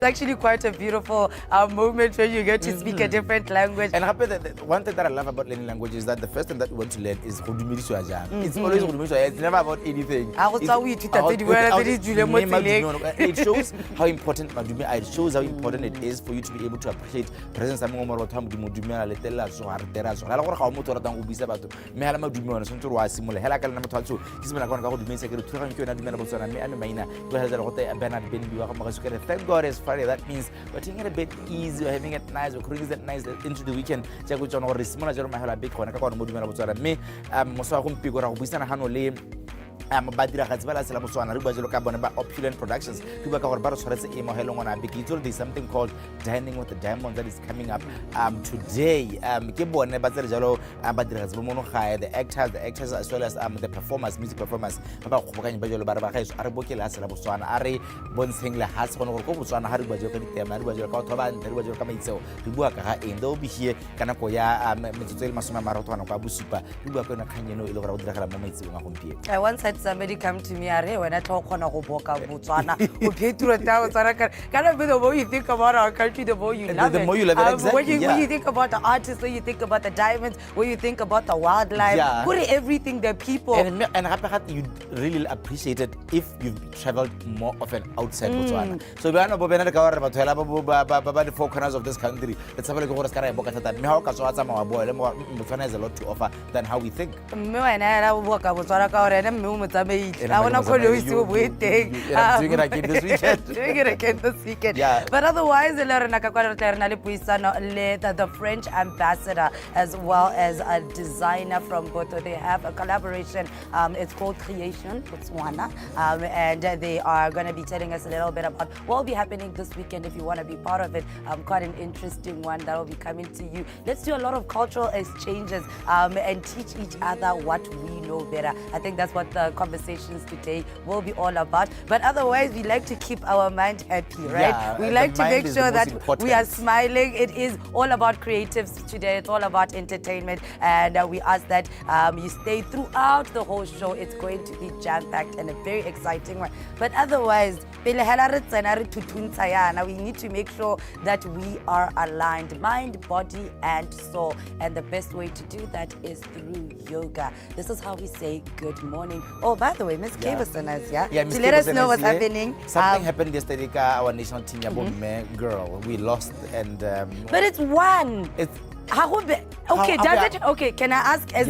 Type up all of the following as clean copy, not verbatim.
It's actually quite a beautiful moment when you get to speak a different language. And one thing that I love about learning language is that the first thing that we want to learn is it's always it's never about anything. It shows how important it shows how important it is for you to be able to appreciate presence of thank God it's Friday. That means we're taking it a bit easy, we're having it nice, we're cruising it nice into the weekend. Opulent Productions. There's something called Dining with the Diamond that is coming up today. The actors as well as the performers, music performers. They'll be here. I once had somebody come to me when I talk on Botswana. Kind of the more you think about our country, the more you love it. The more you love it, exactly. When you think about the artists, when you think about the diamonds, when you think about the wildlife, everything, the people. And you really appreciate it if you've traveled more often outside Botswana. So we are not the four corners of this country. Botswana has a lot to offer than how we think. I'm doing it again this weekend. Doing it again this weekend. Yeah. But otherwise, the French ambassador as well as a designer from Boto, they have a collaboration. It's called Creation Botswana, and they are going to be telling us a little bit about what will be happening this weekend. If you want to be part of it, quite an interesting one that will be coming to you. Let's do a lot of cultural exchanges and teach each other what we know better. I think that's what the conversations today will be all about. But otherwise, we like to keep our mind happy, right? Yeah, we like to make sure that important. we are smiling. It is all about creatives today. It's all about entertainment. And we ask that you stay throughout the whole show. It's going to be jam-packed and a very exciting one. But otherwise, we need to make sure that we are aligned, mind, body, and soul. And the best way to do that is through yoga. This is how we say good morning. Oh, by the way, Miss Kavison is to let us know what's happening. Something happened yesterday, our national team, girl. We lost and... but it's one. Okay, okay, can I ask as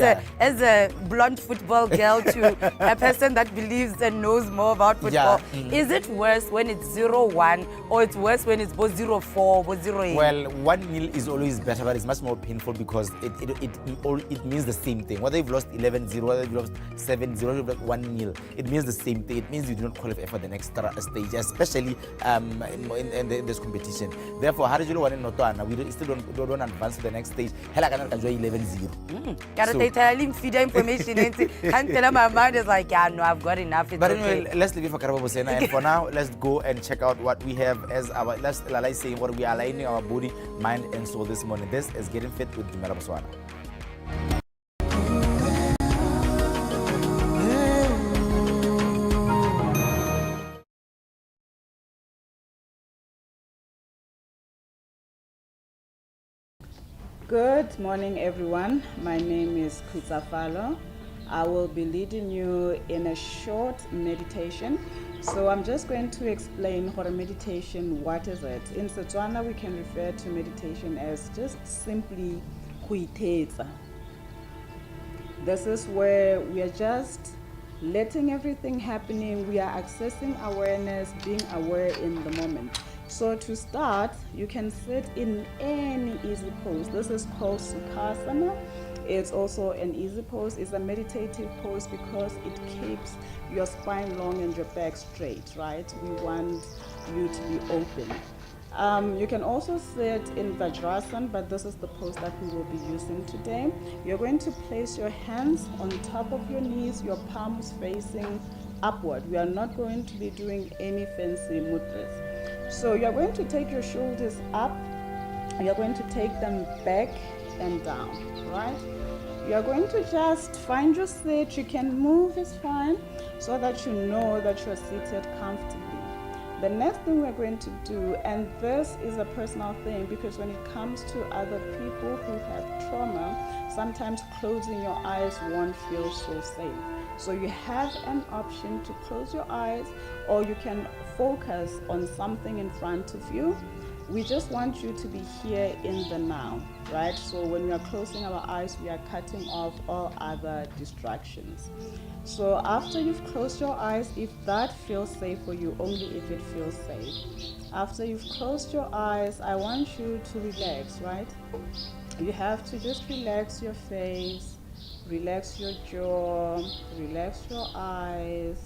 a blonde football girl to a person that believes and knows more about football, is it worse when it's 0-1 or it's worse when it's both 0-4 or 0-8? Well, 1-0 is always better, but it's much more painful because it means the same thing. Whether you've lost 11-0, whether you've lost 7-0, you've lost 1-0, it means the same thing. It means you do not qualify for the next stage, especially in this competition. Therefore, we still don't advance to the next stage. Hell, I cannot enjoy 11-0. Information. Can't tell my mind is like, yeah, no, I've got enough. But anyway, let's leave it for Karabo Bosena. And for now, let's go and check out what we have as our, let's say what we are aligning our body, mind, and soul this morning. This is Getting Fit with Dumela Botswana. Good morning, everyone. My name is Kutsafalo. I will be leading you in a short meditation. So I'm just going to explain what a meditation, what is it? In Setswana, we can refer to meditation as just simply kuitetsa. This is where we are just letting everything happening. We are accessing awareness, being aware in the moment. So to start, you can sit in any easy pose. This is called Sukhasana. It's also an easy pose. It's a meditative pose because it keeps your spine long and your back straight, right? We want you to be open. You can also sit in Vajrasana, but this is the pose that we will be using today. You're going to place your hands on top of your knees, your palms facing upward. We are not going to be doing any fancy mudras. So you're going to take your shoulders up, you're going to take them back and down, right? You're going to just find your seat. You can move, it's fine, so that you know that you're seated comfortably. The next thing we're going to do, and this is a personal thing because when it comes to other people who have trauma, sometimes closing your eyes won't feel so safe. So you have an option to close your eyes, or you can focus on something in front of you. We just want you to be here in the now, right? So when we are closing our eyes, we are cutting off all other distractions. So after you've closed your eyes, if that feels safe for you, only if it feels safe. After you've closed your eyes, I want you to relax, right? You have to just relax your face, relax your jaw, relax your eyes,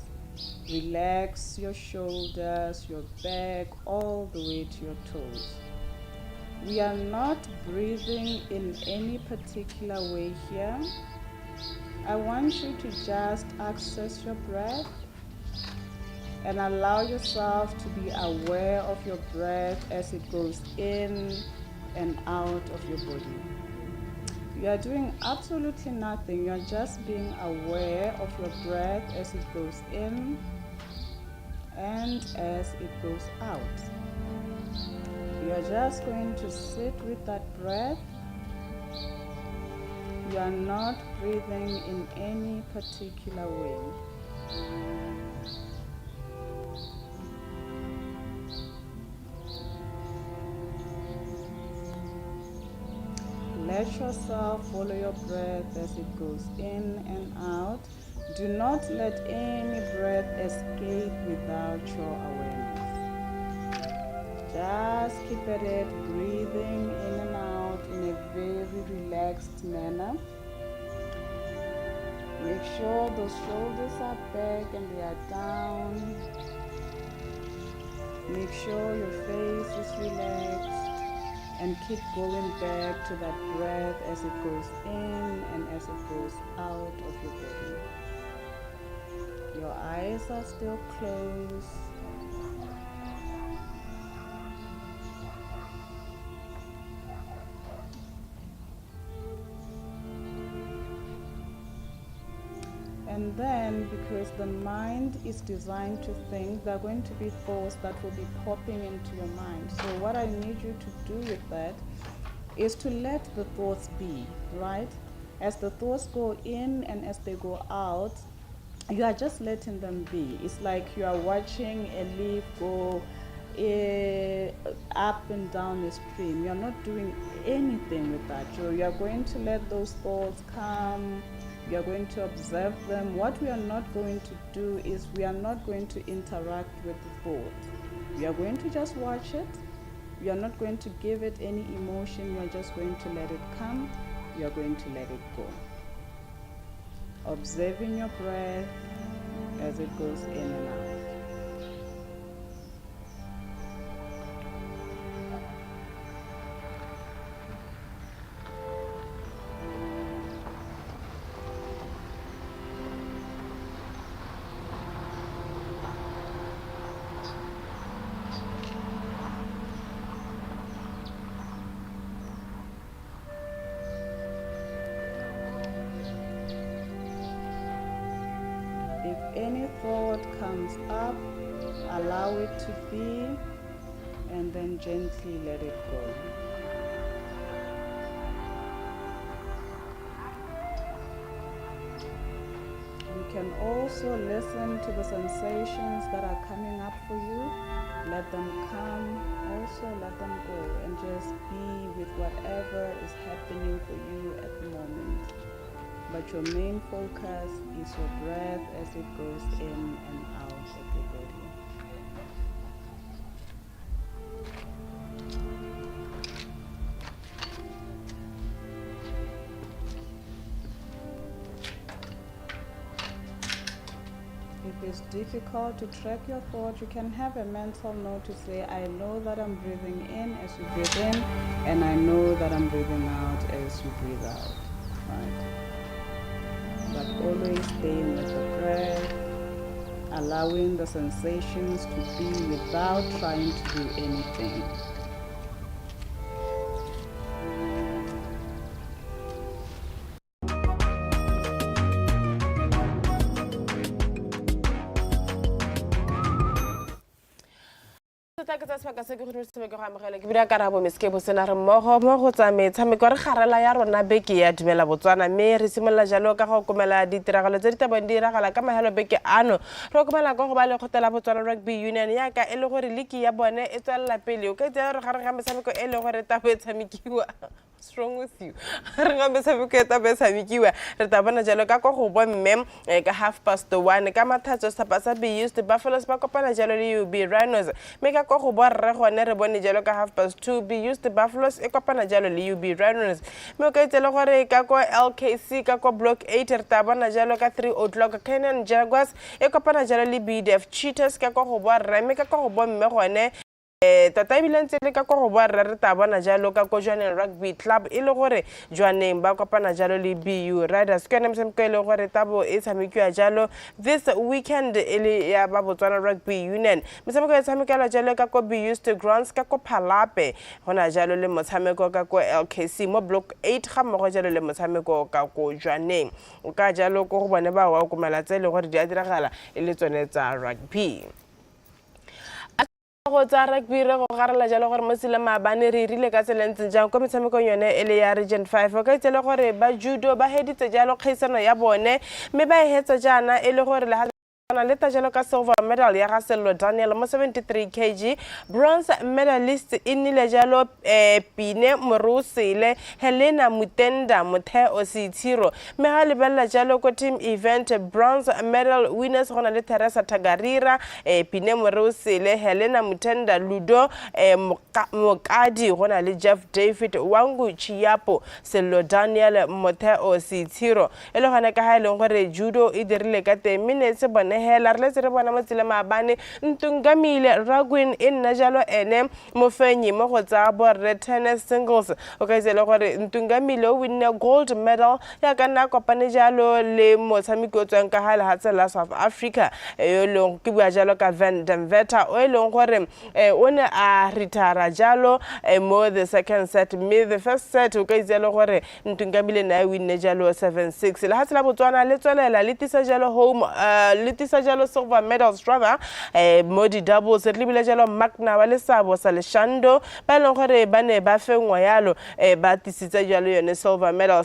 relax your shoulders, your back, all the way to your toes. We are not breathing in any particular way here. I want you to just access your breath and allow yourself to be aware of your breath as it goes in and out of your body. You are doing absolutely nothing. You are just being aware of your breath as it goes in and as it goes out. You are just going to sit with that breath. You are not breathing in any particular way. Let yourself follow your breath as it goes in and out. Do not let any breath escape without your awareness. Just keep at it, breathing in and out in a very relaxed manner. Make sure those shoulders are back and they are down. Make sure your face is relaxed. And keep going back to that breath as it goes in and as it goes out of your body. Your eyes are still closed. And then, because the mind is designed to think, there are going to be thoughts that will be popping into your mind. So what I need you to do with that is to let the thoughts be, right? As the thoughts go in and as they go out, you are just letting them be. It's like you are watching a leaf go up and down the stream. You're not doing anything with that. You are going to let those thoughts come. We are going to observe them. What we are not going to do is we are not going to interact with the thought. We are going to just watch it. We are not going to give it any emotion. We are just going to let it come. We are going to let it go. Observing your breath as it goes in and out. If any thought comes up, allow it to be, and then gently let it go. You can also listen to the sensations that are coming up for you. Let them come, also let them go, and just be with whatever is happening for you at the moment. But your main focus is your breath as it goes in and out of your body. If it's difficult to track your thoughts, you can have a mental note to say, I know that I'm breathing in as you breathe in, and I know that I'm breathing out as you breathe out. Right? But always staying with the breath, allowing the sensations to be without trying to do anything. tla ke tsa sebaka se ke go tsebe go amogela ke bira karabo meske bo sena re mmogo mo go tsa metshameko re garela ya rona beke ya Dumela Botswana mme re simolla jalo ka go komela ditiragalo tse di tabang di iragala ka mahelo beke ano re komela go ba le khotela Botswana Rugby Union ya ka e le gore liki ya bone e tswalla pele o ka itse re gare ga metshameko e le gore tabo e tshamekiwa. What's wrong with you? Re nga metshameko e tabo e tshamekiwa re tabana jalo ka go bo mme ka 1:30 ka mathatso sa pasa be used Buffaloes ba kopana jalo le UB Rhinos me ka go bo rre gone re bone jalo ka 2:30 be used Buffaloes e kopana jalo le UB Rhinos me ka itse le gore ka go LKC ka go block 8 re tabana jalo ka 3:00 Canaan Jaguars e kopana jalo le BDF Cheetahs ka go bo rre me ka go bo mme gone tata bilentse le ka go bo rre re tabana jalo ka go Joaneng Rugby Club e le gore Joaneng ba kopana jalo le BU Riders ke nne msemko e le gore tabo e tshamekiwa jalo this weekend ele ya ba Botswana Rugby Union msemko e tshamekela jalo ka go BU Grounds ka go Phalape gona jalo le motshameko ka go LKC mo block 8 ga mmogo jalo le motshameko ka go Joaneng o ka jalo go bone ba wa go malatse le gore di a diragala e le tsone tsa rugby go tsa rugby re go garela jalo gore mo sele maabane re rile ka tselentse jang go metshameko yone ele ya region 5 ka itse le gore ba judo ba heditse jalo kgaisano ya bone me ba hetsa jana ele gore le le tajalo ka silver medal ya Sello Daniel mo 73 kg bronze medalist inile jalo Pine Morusile Helena Mutenda Motheo Sithiro me ha le bella jalo ko team event bronze medal winners gona le Teresa Tagarira Pine Morusile Helena Mutenda Ludo Mokadi gona le Jeff David Wangu Chiapo Sello Daniel Motheo Sithiro ele gona ka ha ile gore judo e dirile ka 10 minutes bone hela re letse re bona motsile maabane Ntungamile Ragwin e nna jalo ene mofenyi mo go tsa bo tennis singles o ka itse le gore Ntungamile o winne gold medal ya ka nna kopane jalo le motshameko o tswang ka hale ha tsela South Africa yo leng ke bua jalo ka Van den Vetter o leng gore o ne a retire jalo mo the second set me the first set o ka itse le gore Ntungamile na winne jalo 7-6 le ha tsela Botswana le tswelela le tisa jalo home le tisa jalo silver medals rather modi doubles re libile jalo Magna wa le sabo sa leshando ba leng gore ba ne ba fengwa yalo ba tisitse jalo yone silver medal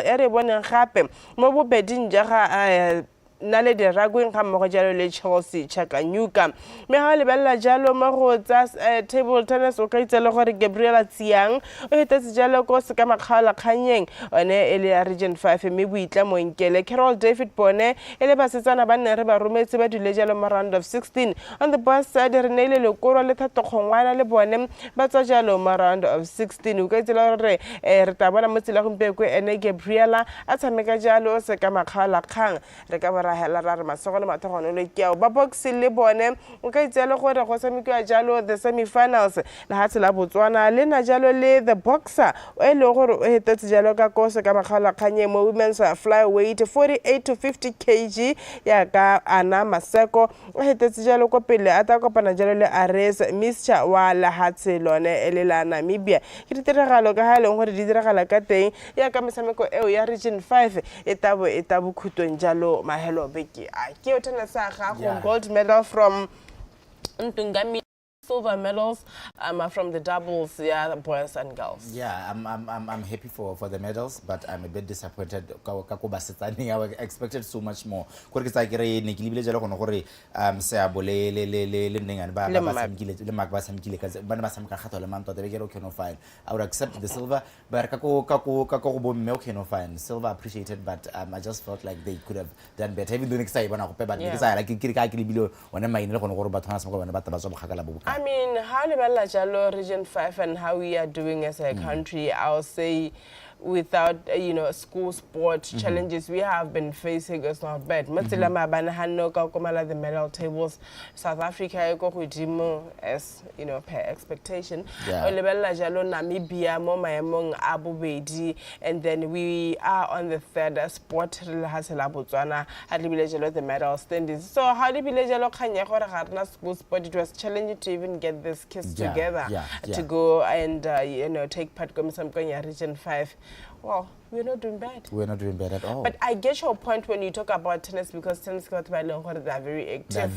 ere boneng gape mo bobeding jaga nale de Ragwin ga mmogo jalo le Chelsea Chakanyuka me ha le bella jalo mo go tsa table tennis o ka itse le gore Gabriela Tsiang o hetetse jalo ko se ka makgala kganyeng one ele ya region 5 me buitla mo nkele Carol David Bone ele ba setsana ba nne re ba rometse ba dile jalo mo round of 16 on the bus side re neile le koro le thatokgongwana le bone ba tswa jalo mo round of 16 o ka itse le gore re tabana mo tsela gompeko ene Gabriela a tshameka jalo se ka makgala kgang re ka bara hela ra re masogolo mathogono le kiao ba box le bone o ka itse le gore go tshamekwa jalo the semi-finals le ha tsela Botswana le na jalo le the boxer o ile gore o hetetse jalo ka kose ka magala khanye mo women's flyweight 48 to 50 kg ya ka Ana Maseko o hetetse jalo ko pele a ta kopana jalo le Ares Mischa wa la hatselone ele la Namibia ke ditiragalo ka ha le gore di diragala ka teng ya ka metshameko eo ya region 5 etabo khutong jalo mahelo beki ke o tena sa ga gold medal from Ntungami silver medals from the doubles boys and girls. Yeah, I'm happy for the medals, but I'm a bit disappointed. I expected so much more. Gore ke tsa ke re ne ke libile jalo gone gore se a bole le nengane ba samkile le mak ba samkile ka ba ba samka kgatho le manto be ke re okay no fine. I would accept the silver, but ka go bo mme okay no fine. Silver appreciated, but I just felt like they could have done better. Even though next time bona go pe ba ke sa like ke ka libile one maine le gone gore batho na se mo bona ba taba tso bogakala bo. I mean, how about Jalo Region 5 and how we are doing as a country? I'll say without school sport challenges we have been facing is not bad. Matsela mabana hanno ka komala the medal tables South Africa go godimo as per expectation. Olebella jalo Namibia mo maemong a bobedi and then we are on the third sport re ha sela Botswana ha lebile jalo the medal standings. So how lebile jalo khanya gore ga rena school sport it was challenging to even get this kids together to go and take part ko metshamekong ya region 5. Well, we're not doing bad. We're not doing bad at all. But I get your point when you talk about tennis, because tennis court by Longor, they are very active. They're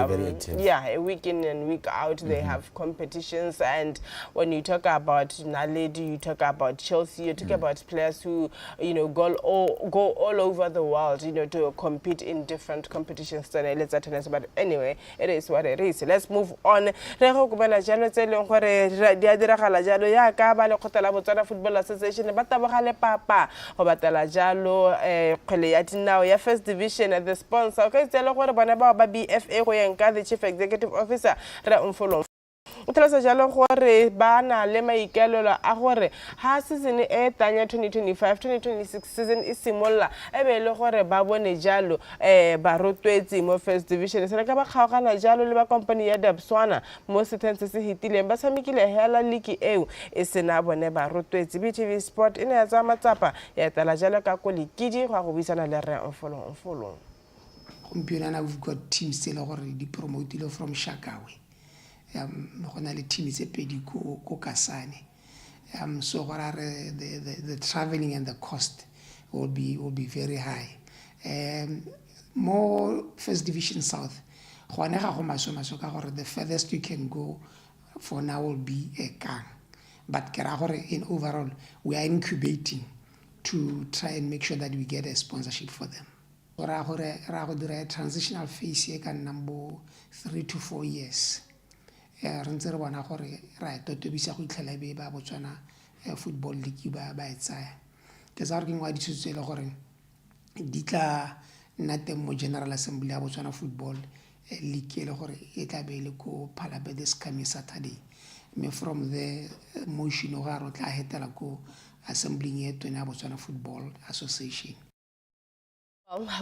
very active. Yeah, week in and week out, they have competitions. And when you talk about Naledi, you talk about Chelsea, you talk about players who, you know, go all over the world, you know, to compete in different competitions. Tennis. But anyway, it is what it is. Let's move on. Football Association, papa go batela jalo kgwele ya dinao ya first division at the sponsor okay tsela gore bona ba BFA go yeng ka the chief executive officer re umfolo o tlhalosa jalo gore ba na le maikelelo a gore ha season e tanya 2025-2026 season e simolla e be le gore ba bone jalo ba rotwetse mo first division se ka ba kgaogana jalo le ba company ya Botswana mo setense se hitileng ba tshamekile hela league eo e sena bone ba rotwetse BTV Sport ine ya tsa matsapa ya tala jalo ka kolikidi go go buisana le re umfolo gompieno we've got teams tse le gore di promoted from Shakawe. The team is a pedi ko Kasane. So what are the traveling and the cost will be very high. More first division south. The furthest you can go for now will be a Kang. But in overall, we are incubating to try and make sure that we get a sponsorship for them. A transitional phase here can number 3 to 4 years. Re bona gore ra totobisa go itlhela be ba Botswana football league ba e tsaya ke sa re ke ngwa ditshutse le gore di tla nna teng mo general assembly ya Botswana football league le gore e tla be le ko Phalabe this coming Saturday me from the motion o ga ro tla hetela ko assembly ye tona Botswana football association.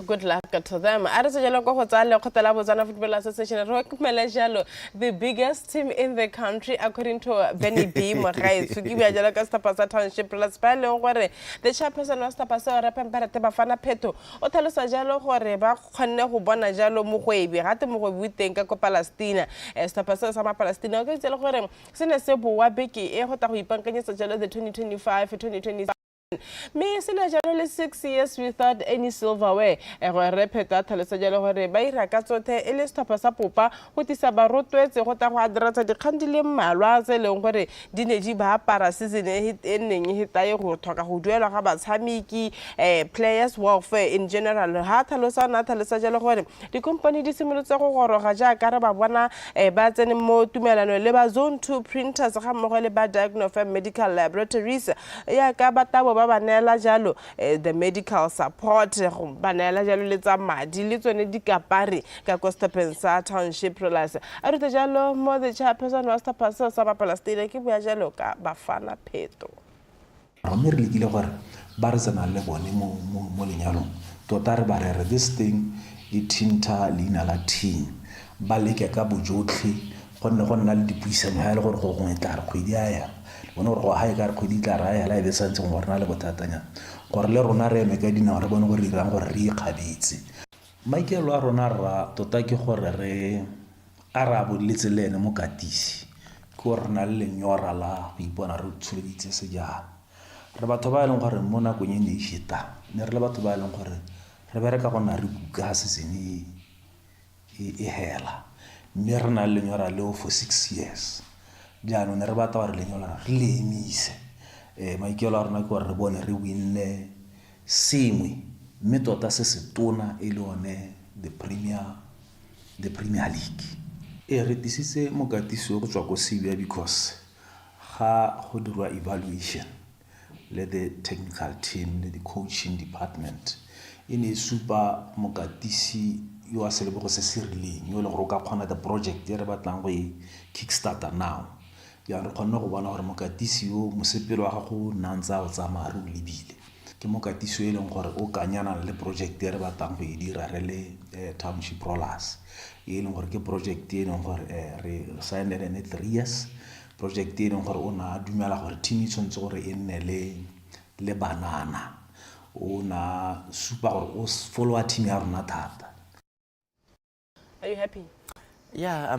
Good luck to them. Football Association, the biggest team in the country, according to Benny B. The chairperson was Tapasa Rapempera Bafana Peto. Otelo Sajalo Horeba, Honeho Bona Jalo Muebi, Hatamu, we think a Palestina, Estapasa Sama Palestina, Senesebu Wabiki, Ehotahi Pankanya Sajalo, the 2025-2026. Me sila jalo 6 years without any silverware. Ego repeta thalesa jalo gore ba ira ka tsothe e le stapa sa popa go tisa ba rotwetse go ta go addressa dikhandile mmalwa tse leng gore di ne di ba para season e neng e hitaye go thoka go duela ga batshamiki players welfare in general ha thalosa na thalesa jalo gore di company di simolotse go goroga ja ka re ba bona ba tsene mo tumelano le ba zone 2 printers ga mmogo le ba diagnostic medical laboratories ya ka batabo banela jalo the medical support banela jalo le tsa madi le tsone dikapare ka Costapensa township plus a re jalo mo the chairperson wa Stapasa sa Palestina ke bua jalo ka Bafana Peto Romer le dile gore ba re tsena le bone mo lenyalo tota re ba re this thing e tinta leina la team ba leke ka bojotlhe gonne go nna le dipuisano ha ile gore go tla re kgwedi aya bona gore go hae ka re kgwedi tla ra ya la be santse go rena le botatanya gore le rona re eme ka dina re bone gore irang gore re ikgabetse maikelo a rona ra tota ke gore re arabo letselene mo katisi ke gore na le nyora la go ipona re tshweditse se jana re batho ba leng gore mo na go nyene ishita ne re le batho ba leng gore re bereka gona re buka se sene e hela mme re na le nyora le for 6 years jano ne re batla gore le nyola re le emise maikelo a rona ke gore re bone re winne sengwe mme tota se se tona e le one the Premier League re tisitse mokatisi go tswa go Sibia because ga go dirwa evaluation le the technical team le the coaching department ine super mokatisi yo a selebo go se sirileng yo le go ka kgona the project re batlang go e kickstarter now ya re kgona go bona gore mokatisi yo mosepelo wa gago nantsa o tsamaya re lebile ke mokatisi e leng gore o kanyana le project re batlang go e dira re le township rollers e leng gore ke project e leng gore re signed in 3 years project e leng gore o na dumela gore team e tshwantse gore e nne le banana o na super gore o follow team ya rona thata. Are you happy? Yeah,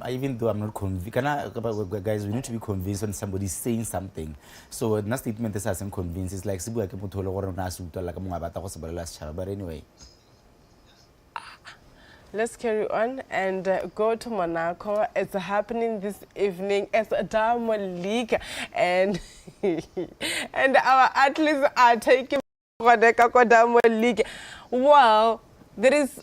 even though I'm not convinced, guys, we need to be convinced when somebody's saying something. So, the statement is as convinced. It's like, but anyway. Let's carry on and go to Monaco. It's happening this evening. It's a Diamond League, and and our athletes are taking Diamond League. Well, there is.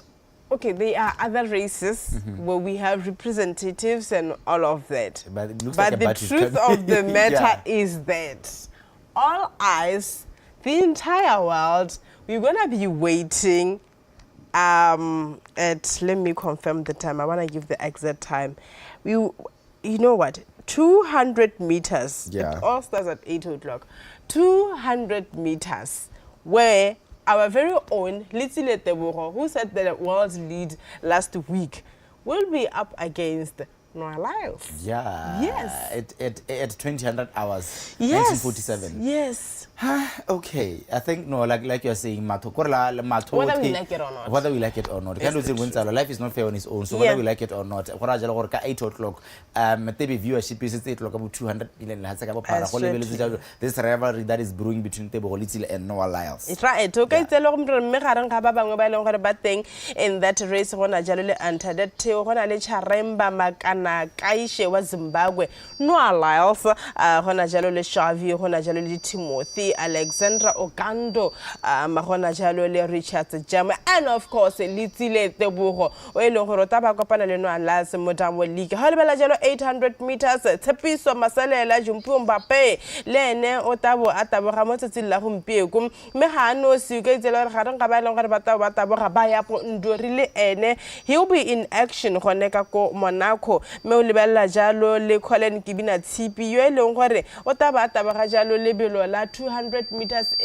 Okay, there are other races where we have representatives and all of that. But it looks but like the truth of the matter is that all eyes, the entire world, we're going to be waiting at, let me confirm the time. I want to give the exact time. You know what? 200 meters. Yeah. It all starts at 8 o'clock. 200 meters where our very own Litsile Teboro, who set the world's lead last week, will be up against Noah Lyles. Yeah. Yes. At 2000 hours. Yes. 1947. Yes. Okay, I think no, like you're saying, whether we like it or not. Whether we like it or not. Life is not fair on its own. So whether we like it or not, 8 o'clock, maybe viewership is 8 o'clock about 200 million. This rivalry that is brewing between Tebo Little and Noah Lyles. It's right. Okay, it's a long in that race when I jalole enter that Teo when I let Charemba Makana Kaishe was Zimbabwe. Noah Lyles, when I jalole Shavi, when I jalole Timothy. Alexandra Ogando, Mahona Jalole Richard Jam, and of course, Litile Teburo, Oelo Tabacopana and Las Modamo League. Halbala Jalo 800 meters, Tepiso Masale, Jumpumba Pay, Lene, Otabo, Atabaramotilla Humpium, Mehano, Sugazel, Harangabalongabata, Batabaya, Ndurile Ene. He'll be in action, Honekako, Monaco, Meulibella Jalo, Le Colen Kibina TP, Longore, Otabata Barajalo, Lebelo, 200 meters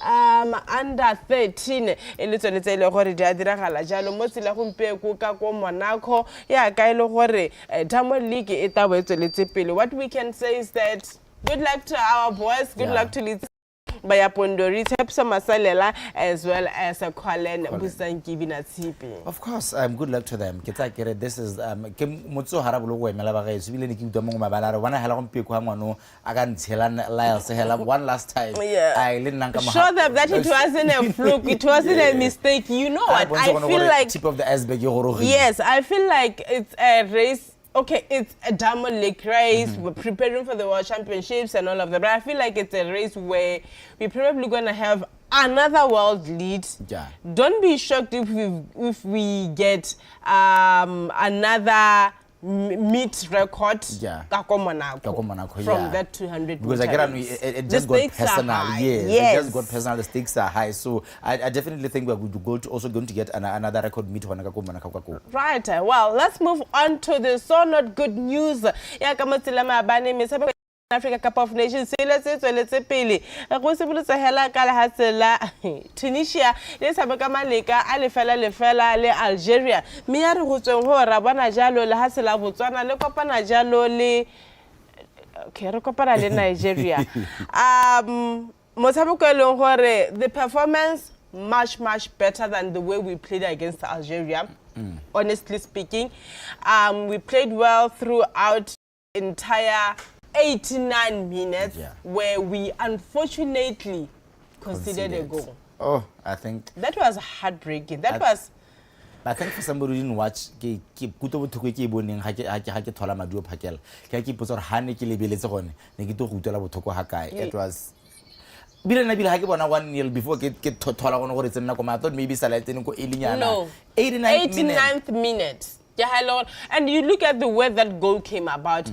under 13 elitsweletsele gore di a diragala jalo mo tsela gompe ko ka ko Monaco ya ka ile gore Diamond League e tabo etsweletse pele. What we can say is that good luck to our boys, good luck to Litsi Bayapondori, Tepsa Masalela, as well as a Colin Busanki Binatipi. Of course, good luck to them. This is Mutsu Harabulo, Melavares, really Nicky Domong Mabala, one Halam Piquamano, again, Helen Lyles, one last time. Yeah. I didn't show them that it wasn't a fluke, it wasn't a mistake. You know what? I feel like tip of the iceberg. Yes, I feel like it's a race. Okay, it's a Diamond League race. We're preparing for the World Championships and all of that. But I feel like it's a race where we're probably going to have another world lead. Yeah. Don't be shocked if we get another meet record. Yeah. Monaco, from that 200 because it just got personal. Yes, it just got personal. The stakes are high, so I definitely think we're going to get another record meet. Right. Well, let's move on to the so not good news. Africa Cup of Nations. Let's pele. Go se bolo tsahela ka la hatsela Tunisia le sabaka maleka a lefela le Algeria. Me ya re go tsweng ho ra bona jalo le hatsela Botswana le kopana jalo le okay re kopana le Nigeria. Motshameko e leng gore the performance much better than the way we played against Algeria. Honestly speaking, we played well throughout entire 89 minutes, where we unfortunately conceded a goal. Oh, I think that was heartbreaking. That was. I think for somebody who didn't watch, it was. Before get I thought maybe no, 89th minute. Yeah, and you look at the way that goal came about.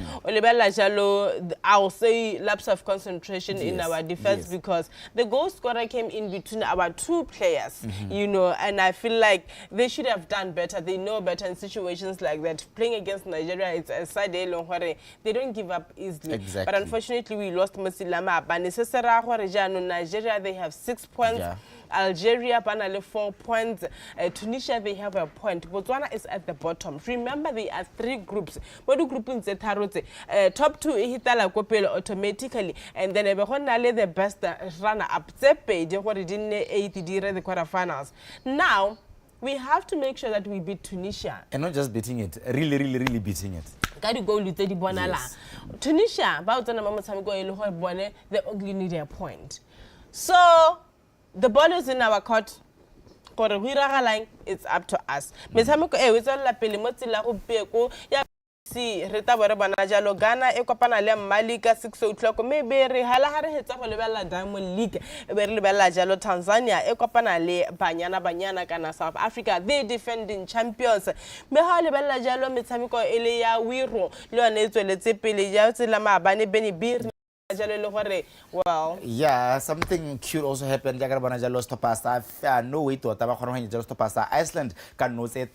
I'll say lapse of concentration in our defense because the goal scorer came in between our two players, you know, and I feel like they should have done better. They know better in situations like that. Playing against Nigeria, it's a side they don't give up easily. Exactly. But unfortunately, we lost Masilama. Nigeria, they have 6 points. Yeah. Algeria, Banale 4 points. Tunisia, they have a point. Botswana is at the bottom. Remember, there are 3 groups. What group in top 2 hitala kopelo automatically, and then the best runner up. The quarterfinals. Now, we have to make sure that we beat Tunisia. And not just beating it, really beating it. Yes. Tunisia, they only need a point. So the ball is in our court. It's up to us. See, Rita Banaja Ghana, Ekopana Malika, 6 o'clock, maybe Halahara Heta Bella Diamond League, Bella Jalo, Tanzania, Ekopana Le, Banyana, Ghana, South Africa, they defending champions. Behali Bella Jalo, Mitamiko Elia, Wiro, Leoneto, Letipili, Yatilama, Bani Beni Bir. Well, yeah, something cute also happened. Jagarabanaja lost to pasta. No way to Tabakhon just to pasta. Iceland can no say the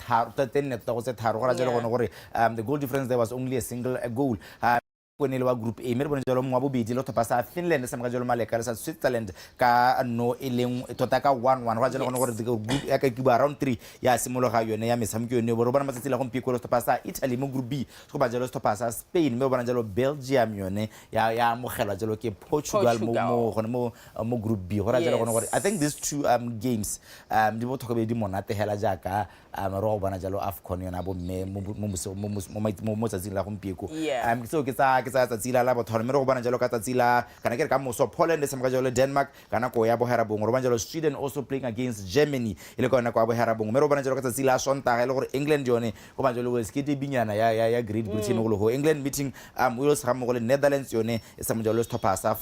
goal difference there was only a single goal. Group A, Finland, Switzerland, no Eling, Totaka 1-1, group around 3. Yeah, similar how you name is some Pico to pasta, Italy, Group B, Scobajalos to pasta, Spain, Melbourne, Belgium, Ya Mohela, Portugal, Mo Group B. I think these two games, they will talk about the Monate Helajaka, Robanajalo Afcon, yeah. So Tatsila Labo Tormero Banajalo Tatsila, Kanaka so Poland, Samajolo Denmark, Kanako Yabo Harabung, Robanjalo Sweden also playing against Germany, Ilokana Harabung, Merobanjalo Tatsila, Sonta, England, Johnny, Obanjalo, Skitty Binyana, ya great Britain, England meeting Wales, Hamogol, Netherlands, Yone, Samajolo Topasa,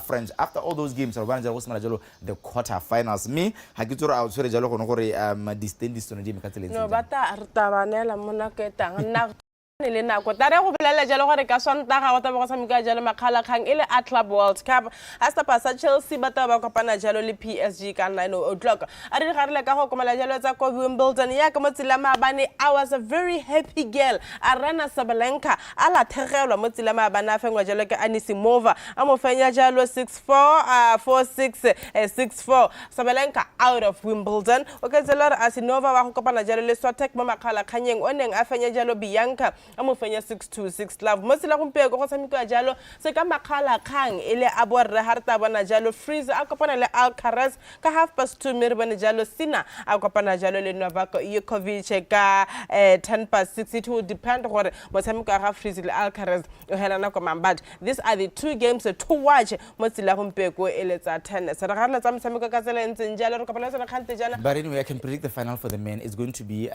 French. After all those games, Robanjalo was Majolo, the quarterfinals. Me, Hakitura out, Jalo Honore, distance to Jim Catalan. No, but Artavanella Monaketa. Nilena ko tare go bolela jalo gore ka Sontaga go taba go samika jalo makhala khang ile a Club World Cup hasta pasa Chelsea ba taba kopana jalo le PSG ka 9 o'clock a re garile ka go komela jalo tsa ko Wimbledon ya ka motsila maabane. I was a very happy girl. Arana Sabalenka ala thegelwa motsila maabane a fengwa jalo ke Anisimova a mo fenya jalo 6-4 4-6 6-4 Sabalenka out of Wimbledon. Okay, Zelor Asinova wa go kopana jalo le Swatek mo makhala khanyeng o neng a fenya jalo Bianca Amofenya 6-2 love. Mosila kumpe go samiko jalo se ka makhala khang ile aborre harta bana jalo freeze a kopana le Alcaraz ka 2:30 mirbane jalo Sina a kopana jalo le Novak Djokovic ka 6:10. It will depend gore mosamiko ga freeze le Alcaraz o helana ko mambad. These are the two games to watch mosila kumpe go ile tsa 10. Se re ga tsa mosamiko ka tsela ntseng jalo re kopana tsena khante jana. But anyway, I can predict the final for the men is going to be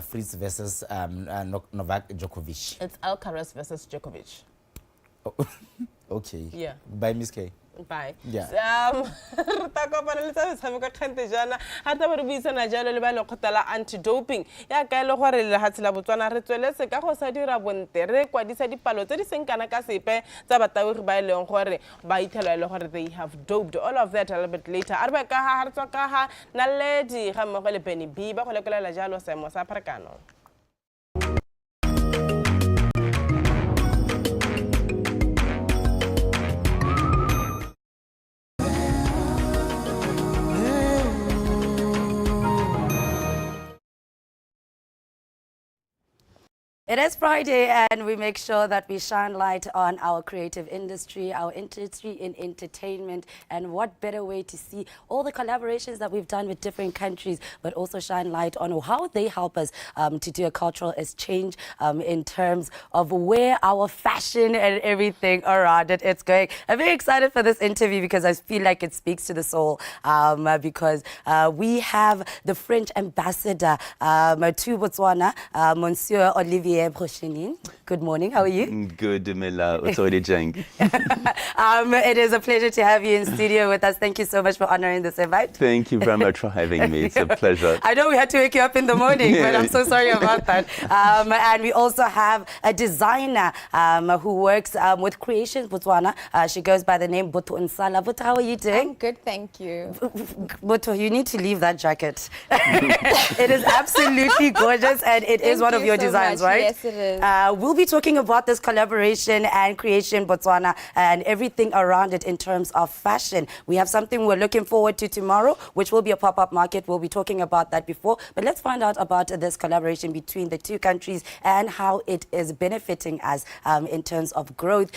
Fritz versus Novak Djokovic. It's Alcaraz versus Djokovic. Oh, okay. Yeah. By Miss K. Bye. Yeah. Tako pa le tsa sa ka khante jana hata ba re buisa na jalo le ba le khotala anti-doping ya ka ile gore le Hatsela Botswana re tsweletse ka go sa dira bonte re kwadisa dipalo tse di seng kana ka sepe tsa batawegi ba ileng gore ba ithela ile gore they have doped. All of that a little bit later. Arba ka ha hartswa ka ha Naledi ga mmogo le Benny B ba go lekolela jalo semo sa Pharakano. It is Friday, and we make sure that we shine light on our creative industry, our industry in entertainment, and what better way to see all the collaborations that we've done with different countries, but also shine light on how they help us to do a cultural exchange in terms of where our fashion and everything around it's going. I'm very excited for this interview because I feel like it speaks to the soul because we have the French ambassador to Botswana, Monsieur Olivier Brochenin. Good morning. How are you? Good, Dumela Botswana. It is a pleasure to have you in studio with us. Thank you so much for honoring this invite. Thank you very much for having me. It's a pleasure. I know we had to wake you up in the morning, but I'm so sorry about that. And we also have a designer who works with Creations Botswana. She goes by the name Boto Nsala. Boto, how are you doing? I'm good, thank you. Boto, you need to leave that jacket. It is absolutely gorgeous, and it is one of your designs, right? Yes, it is. We'll be talking about this collaboration and Creation Botswana and everything around it in terms of fashion. We have something we're looking forward to tomorrow, which will be a pop-up market. We'll be talking about that before. But let's find out about this collaboration between the two countries and how it is benefiting us in terms of growth.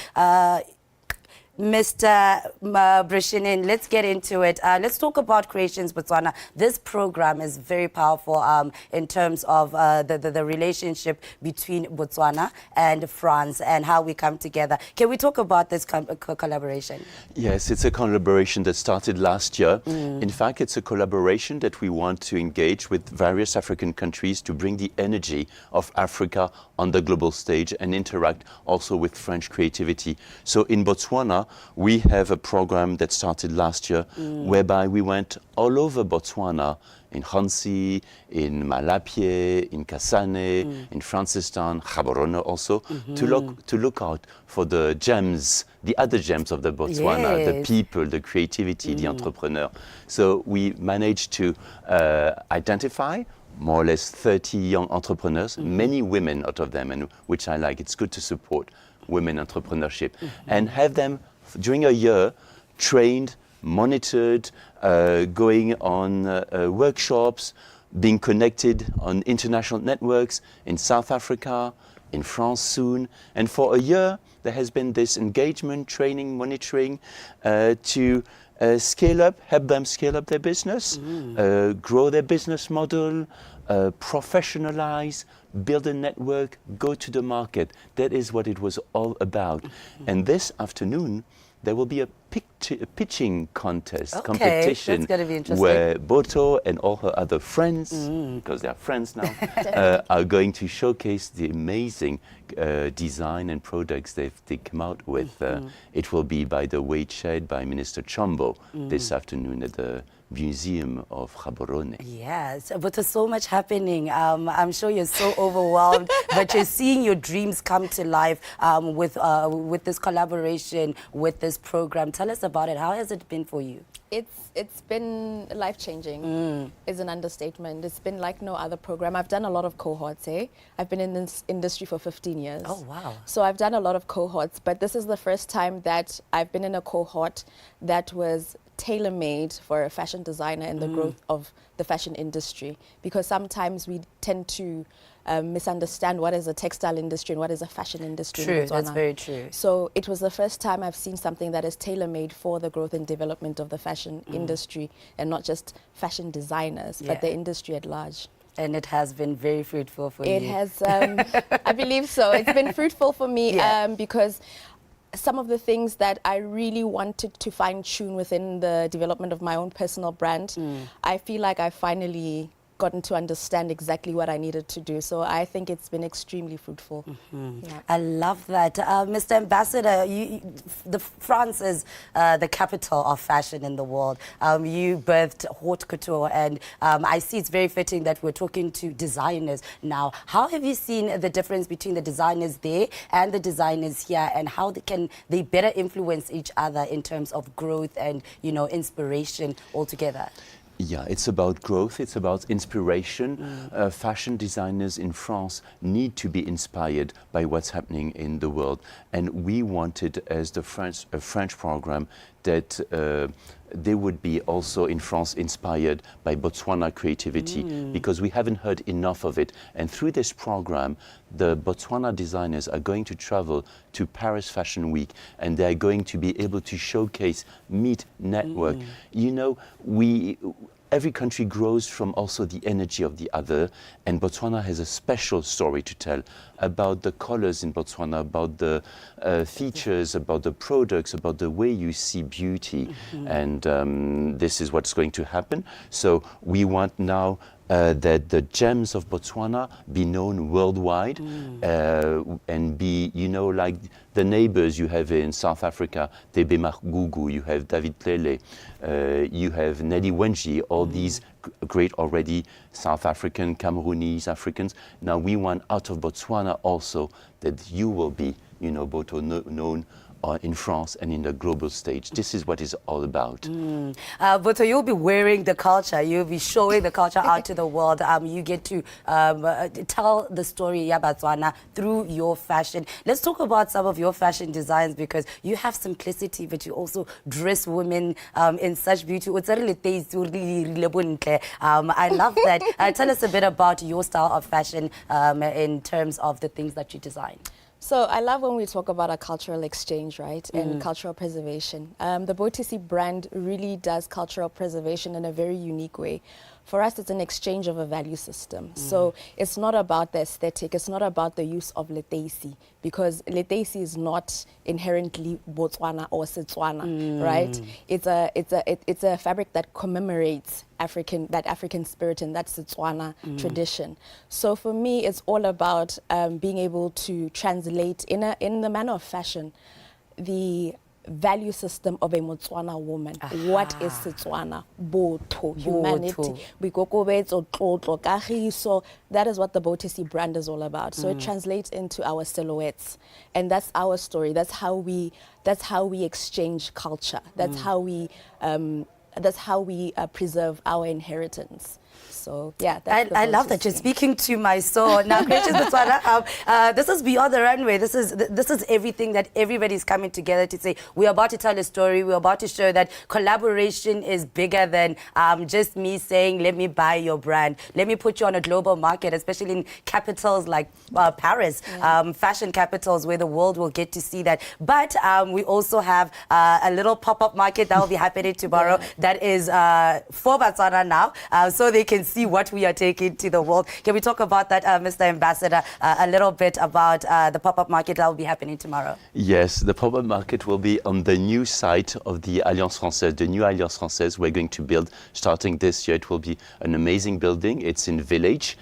Mr. Brishinin, let's get into it. Let's talk about Creations Botswana. This program is very powerful in terms of the relationship between Botswana and France and how we come together. Can we talk about this collaboration? Yes, it's a collaboration that started last year. In fact, it's a collaboration that we want to engage with various African countries to bring the energy of Africa on the global stage and interact also with French creativity. So in Botswana, we have a program that started last year whereby we went all over Botswana, in Hansi, in Malapie, in Kasane, in Francistown, Gaborone also, to look out for the gems, the other gems of the Botswana, the people, the creativity, the entrepreneur. So we managed to identify more or less 30 young entrepreneurs, many women out of them, and which I like. It's good to support women entrepreneurship and have them during a year trained, monitored, going on workshops, being connected on international networks in South Africa, in France soon. And for a year, there has been this engagement, training, monitoring to scale up, help them scale up their business, grow their business model, professionalize, build a network, go to the market. That is what it was all about. And this afternoon, there will be a pitching contest, competition, that's gonna be interesting. where Boto and all her other friends, because they are friends now, are going to showcase the amazing design and products they come out with. It will be, by the way, chaired by Minister Chombo this afternoon at the Museum of Gaborone. Yes, but there's so much happening. I'm sure you're so overwhelmed, but you're seeing your dreams come to life with this collaboration, with this program. Tell us about it. How has it been for you? It's been life-changing, is an understatement. It's been like no other program. I've done a lot of cohorts, I've been in this industry for 15 years. Oh, wow. So I've done a lot of cohorts, but this is the first time that I've been in a cohort that was tailor-made for a fashion designer and the growth of the fashion industry, because sometimes we tend to misunderstand what is a textile industry and what is a fashion industry. True, in Botswana. that's very true. So it was the first time I've seen something that is tailor-made for the growth and development of the fashion industry, and not just fashion designers, but the industry at large. And it has been very fruitful for you. It has, I believe so. It's been fruitful for me because some of the things that I really wanted to fine-tune within the development of my own personal brand, I feel like I finally gotten to understand exactly what I needed to do. So I think it's been extremely fruitful. I love that. Mr. Ambassador, France is the capital of fashion in the world. You birthed haute couture, and I see it's very fitting that we're talking to designers now. How have you seen the difference between the designers there and the designers here, and how can they better influence each other in terms of growth and, you know, inspiration altogether? Yeah, it's about growth, it's about inspiration. Fashion designers in France need to be inspired by what's happening in the world. And we wanted, as the French program, that they would be also in France inspired by Botswana creativity, because we haven't heard enough of it. And through this program, the Botswana designers are going to travel to Paris Fashion Week, and they're going to be able to showcase, meet, network. You know, every country grows from also the energy of the other, and Botswana has a special story to tell about the colors in Botswana, about the features, about the products, about the way you see beauty. And this is what's going to happen. So we want now that the gems of Botswana be known worldwide and be, you know, like the neighbors you have in South Africa, Tebe Magugu, you have David Tlele, you have Nelly Wenji, all these great already South African, Cameroonese, Africans. Now we want out of Botswana also that you will be, you know, Boto known in France and in the global stage. This is what it's all about. Boto, you'll be wearing the culture. You'll be showing the culture out to the world. You get to tell the story of Botswana through your fashion. Let's talk about some of your fashion designs, because you have simplicity, but you also dress women in such beauty. I love that. Tell us a bit about your style of fashion in terms of the things that you design. So I love when we talk about a cultural exchange, right, and cultural preservation. The Botisi brand really does cultural preservation in a very unique way. For us, it's an exchange of a value system. So it's not about the aesthetic, it's not about the use of leteisi, because leteisi is not inherently Botswana or Setswana, right? It's a fabric that commemorates that African spirit and that Setswana tradition. So for me, it's all about being able to translate in the manner of fashion the value system of a Motswana woman. What is Setswana? Botho, humanity. So that is what the Botisi brand is all about. So it translates into our silhouettes, and that's our story. That's how we exchange culture. That's how we preserve our inheritance. So yeah, that's I love that you're speaking to my soul. Now, Gracious Botswana, this is beyond the runway. This is everything that everybody's coming together to say. We're about to tell a story. We're about to show that collaboration is bigger than just me saying, let me buy your brand. Let me put you on a global market, especially in capitals like Paris, fashion capitals where the world will get to see that. But we also have a little pop-up market that will be happening tomorrow that is for Botswana now, so they can see what we are taking to the world. Can we talk about that, Mr. Ambassador, a little bit about the pop-up market that will be happening tomorrow? Yes, the pop-up market will be on the new site of the Alliance Française, the new Alliance Française we're going to build starting this year. It will be an amazing building. It's in Village,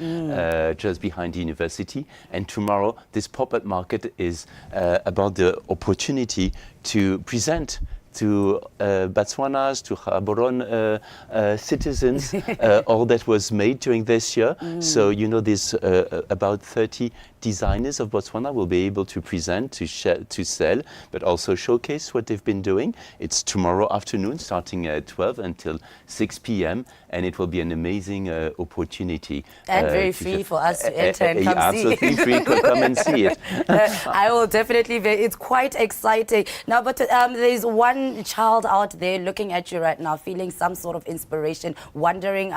just behind the university. And tomorrow, this pop-up market is about the opportunity to present to Botswana's, to Gaborone citizens, all that was made during this year. So, you know, there's about 30 designers of Botswana will be able to present, to sell, but also showcase what they've been doing. It's tomorrow afternoon, starting at 12 until 6 p.m., and it will be an amazing opportunity. And very free for us to enter and come absolutely see. Free, come and see it. I will definitely be. It's quite exciting. Now, but there's one child out there looking at you right now, feeling some sort of inspiration, wondering,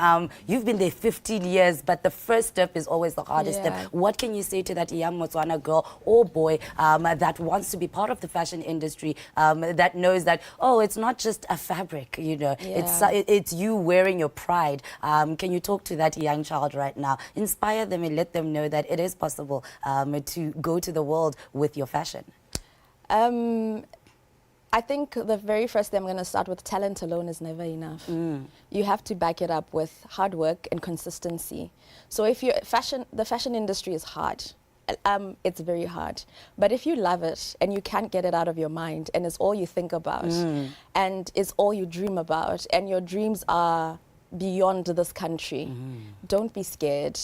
you've been there 15 years, but the first step is always the hardest step. What can you say to that young Motswana girl or boy that wants to be part of the fashion industry, that knows that, oh, it's not just a fabric, you know, it's you wearing your pride. Can you talk to that young child right now, inspire them and let them know that it is possible to go to the world with your fashion? I think the very first thing I'm going to start with, talent alone is never enough. You have to back it up with hard work and consistency. So if you the fashion industry is hard. It's very hard. But if you love it and you can't get it out of your mind and it's all you think about and it's all you dream about and your dreams are beyond this country, don't be scared.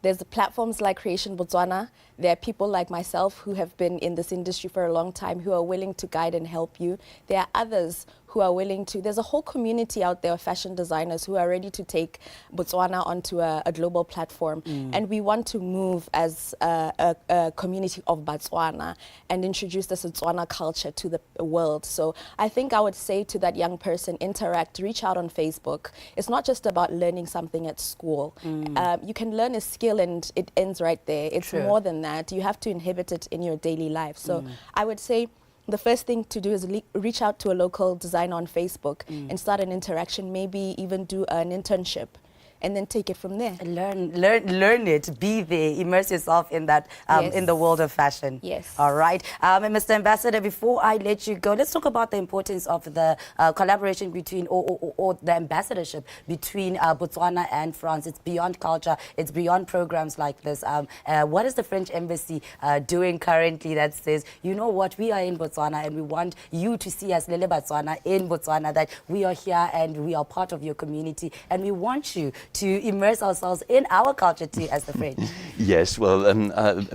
There's platforms like Creation Botswana. There are people like myself who have been in this industry for a long time who are willing to guide and help you. There are others who are willing to. There's a whole community out there of fashion designers who are ready to take Botswana onto a global platform. And we want to move as a community of Botswana and introduce the Botswana culture to the world. So I think I would say to that young person, interact, reach out on Facebook. It's not just about learning something at school. You can learn a skill and it ends right there. It's more than that. You have to inhabit it in your daily life. So I would say the first thing to do is reach out to a local designer on Facebook and start an interaction, maybe even do an internship. And then take it from there. Learn it. Be there. Immerse yourself in that, in the world of fashion. Yes. All right. And Mr. Ambassador, before I let you go, let's talk about the importance of the collaboration between, or the ambassadorship between Botswana and France. It's beyond culture. It's beyond programs like this. What is the French embassy doing currently that says, you know what, we are in Botswana and we want you to see us, Lele Botswana, in Botswana, that we are here and we are part of your community and we want you to immerse ourselves in our culture too, as the French. Yes, well,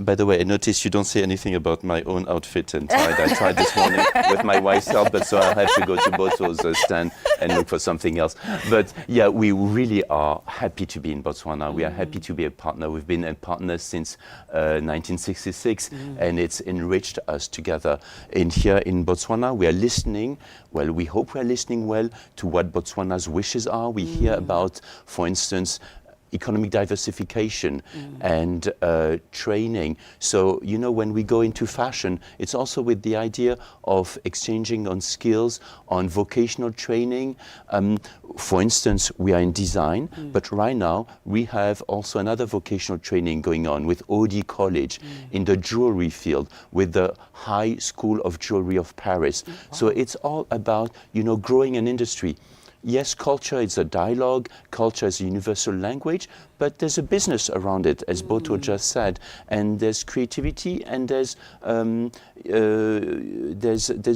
by the way, I noticed you don't say anything about my own outfit and tie. I tried this morning with my wife's help, but so I'll have to go to Boto's stand and look for something else. But yeah, we really are happy to be in Botswana. We are happy to be a partner. We've been a partner since 1966, and it's enriched us together. And here in Botswana, we are listening. Well, we hope we are listening well to what Botswana's wishes are. We hear about, for instance, economic diversification and training. So, you know, when we go into fashion, it's also with the idea of exchanging on skills, on vocational training. For instance, we are in design, but right now we have also another vocational training going on with OD College in the jewelry field, with the High School of Jewelry of Paris. So it's all about, you know, growing an industry. Yes, culture is a dialogue, culture is a universal language, but there's a business around it, as Boto just said, and there's creativity, and there's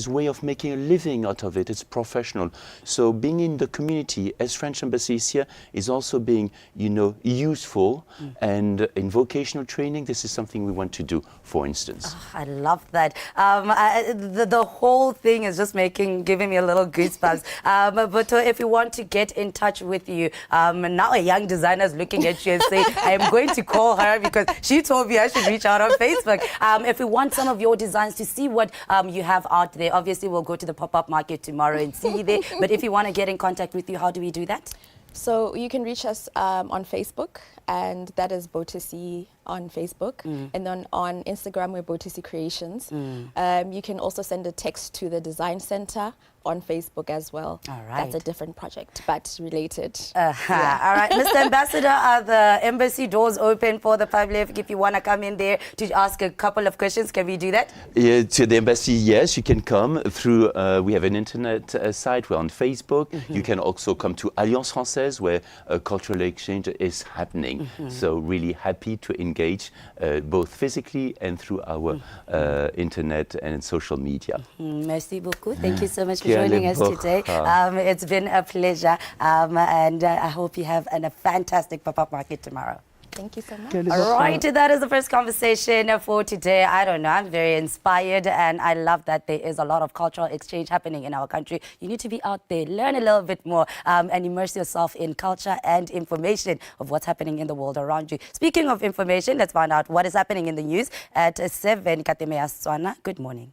way of making a living out of it. It's professional. So being in the community as French Embassy is here is also being, you know, useful, and in vocational training, this is something we want to do, for instance. Oh, I love that. The whole thing is just giving me a little goosebumps. But if you want to get in touch with you, now a young designer is looking at you and say, I am going to call her because she told me I should reach out on Facebook. If we want some of your designs to see what you have out there, obviously we'll go to the pop-up market tomorrow and see you there. But if you want to get in contact with you, how do we do that? So you can reach us on Facebook, and that is Botisi on Facebook. And then on Instagram, we're Botisi Creations. You can also send a text to the Design Center on Facebook as well. All right. That's a different project, but related. All right, Mr. Ambassador, are the embassy doors open for the public? If you want to come in there to ask a couple of questions, can we do that? Yeah, to the embassy, yes, you can come through, we have an internet site, we're on Facebook. You can also come to Alliance Française, where a cultural exchange is happening. So really happy to engage both physically and through our internet and social media. Merci beaucoup. Thank you so much for joining us today. It's been a pleasure, and I hope you have a fantastic pop-up market tomorrow. Thank you so much. All right, that is the first conversation for today. I don't know, I'm very inspired, and I love that there is a lot of cultural exchange happening in our country. You need to be out there, learn a little bit more, and immerse yourself in culture and information of what's happening in the world around you. Speaking of information, let's find out what is happening in the news at 7. Dumela Botswana. Good morning.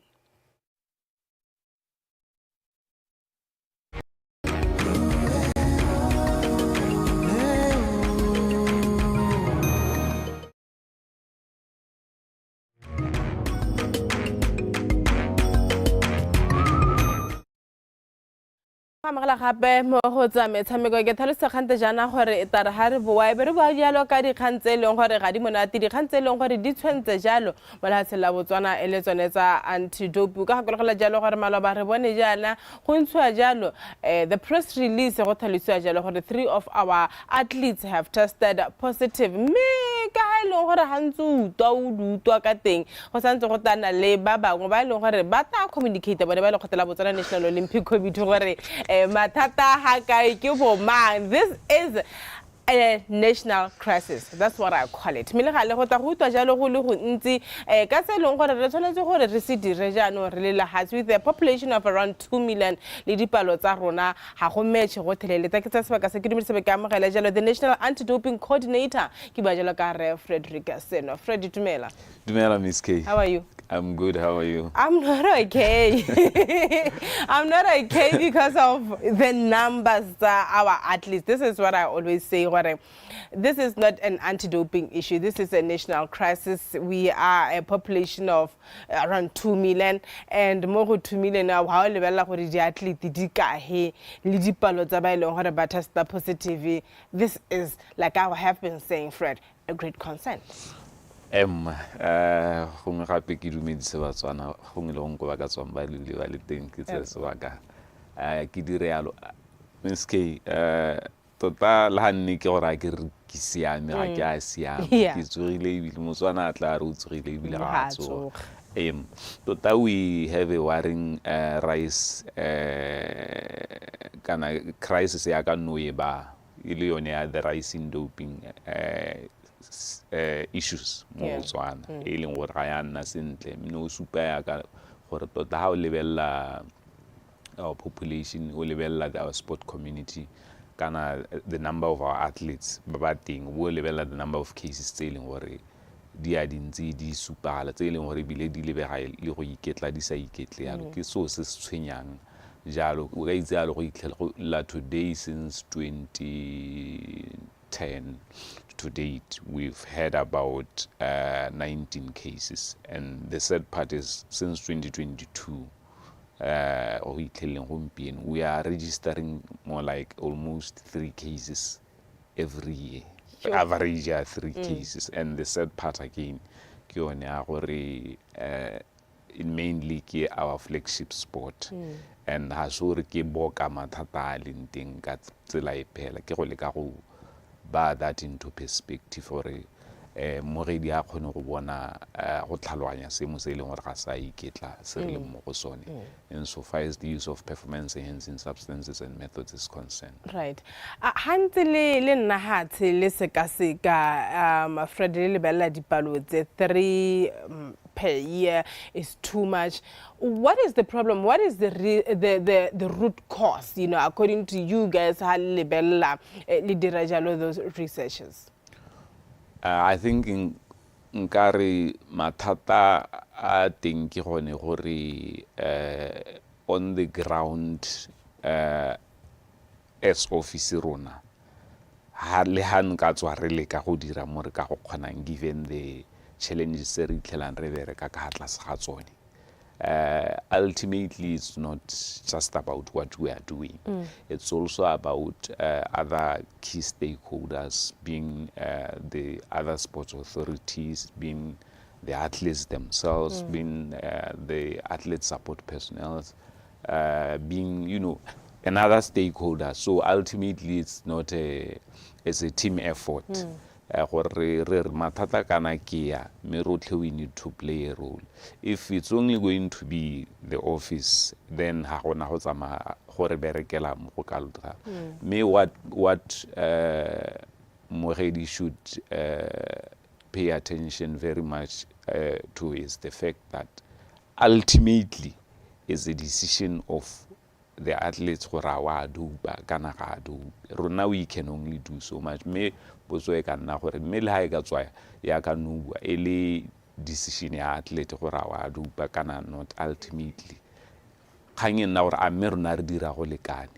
Magala gape mo go tsa metshameko ke tlhalosa kgante jana gore e tare ha re boa be re ba dialo ka dikgang tse leng gore ga di monate dikgang tse leng gore di tshwentse jalo mo lehatsheng la Botswana e le tsone tsa anti-dope ka gakolola jalo gore maloba re bone jana go ntshwa jalo the press release go tlhalosiwa jalo gore 3 of our athletes have tested positive me ka ha e leng gore hantse utwa ka teng go santse go tana le ba bangwe ba e leng gore ba ta communicate bone ba le khotela Botswana National Olympic Committee gore matata hakai ke bo mang. This is a national crisis. That's what I call it. Mile ga le go ta go utwa jalo go le go ntsi ka se leng gore re tshwanetse gore re se dire jano re le lahatse with a population of around 2 million le dipalo tsa rona ha go match go theleleta ke tsa sebaka se ke dumile se be ka amogela jalo the national anti-doping coordinator ke ba jalo ka re Frederick Seno. Fred Dumela. Dumela Miss K. How are you? I'm good. How are you? I'm not okay. I'm not okay because of the numbers our athletes. This is what I always say. This is not an anti-doping issue. This is a national crisis. We are a population of around 2 million, and more than 2 million now. How level gore di athletes di ka he le dipalo tsa ba ile gore ba test positive. This is, like I have been saying, Fred, a great concern. Gongwe gape ke dumedise Batswana gongwe le gongwe ba ka tswang ba le teng ke tse sebaka ke dire yalo Miss K tota la nne ke gore ke re ke siame ga ke a siame ke tsogile ebile Motswana a tla re o tsogile ebile ga a tsoga tota we have a worrying rise kana crisis ya ka noe ba ile yone ya the rise in doping issues mo Botswana e leng gore ga ya nna sentle no supa ya ka gore tota ha o lebella our population o lebella our sport community kana the number of our athletes ba teng o lebella the number of cases tse leng gore di a dintsi di supala tse leng gore bile di lebega le go iketla di sa iketle yalo ke so se tshwenyang jalo o ka itse yalo go itlhela today since 10 to date. We've had about 19 cases, and the sad part is since 2022, we are registering more like almost 3 cases every year. Average 3 cases, and the sad part again, mainly ke our flagship sport, and has ke boka mathata a leng teng ka tsela e phela ke go leka go ba that into perspective gore moredi a kgone go bona go tlhaloganya seemo se e leng gore ga sa iketla se re leng mo go sone, insofar as the use of performance enhancing substances and methods is concerned. Right. Hantse le nna hatshe le sekaseka Fred le lebella dipalo tse 3 per year is too much. What is the problem? What is the root cause, you know, according to you guys, ha le lebella le dira jalo those researchers? I think nkare mathata a teng ke gone gore on the ground as office rona ha le han ka tswa re le ka go dira mo re ka go kgonang given the challenges re itlhelang re bereka ka tlase ga tsone. Ultimately, it's not just about what we are doing. It's also about other key stakeholders, being the other sports authorities, being the athletes themselves, being the athlete support personnel, being, you know, another stakeholder. So ultimately, it's not it's a team effort. Mathata kana kia, we need to play a role. If it's only going to be the office, then me what Moredi should pay attention very much to is the fact that ultimately it's a decision of the athletes Rona we can only do so much. Me boso e kana gore me le ha e ka tswa ya ka nubua ele decision ya athlete gore wa do kana not ultimately. Kgang nna gore a me rona re dira go lekane.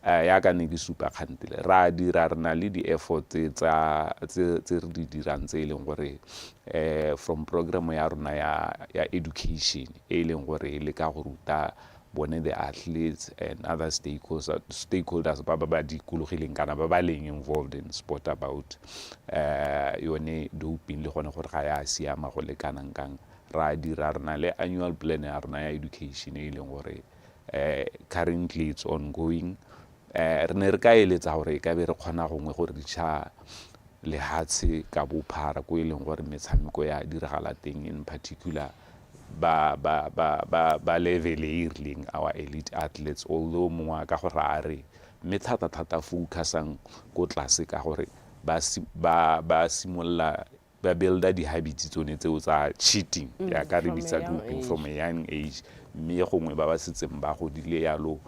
Ya ka ne ke supa khantile ra dira rena le di efforts tsa re di dirang tse leng gore from program ya rona ya education e leng gore le ka go ruta bone the athletes and other stakeholders ba ba dikologileng kana ba ba leng involved in sport about yone doping le gone gore ga ya siama go le kanang kang. Ra dira rena le annual plan ya rona ya education e leng gore currently it's ongoing. Re ne re ka eletsa gore ka be re kgona gongwe gore di tsha le hatshe ka bophara go e leng gore metshameko ya diragala teng, in particular ba level e rileng our elite athletes, although mongwe ka gore a re mme thata focusang ko tlase ka gore ba simolla ba builda di-habits tsone tseo tsa cheating ya ka re bitsa doping from a young age, mme gongwe ba setseng ba godile yalo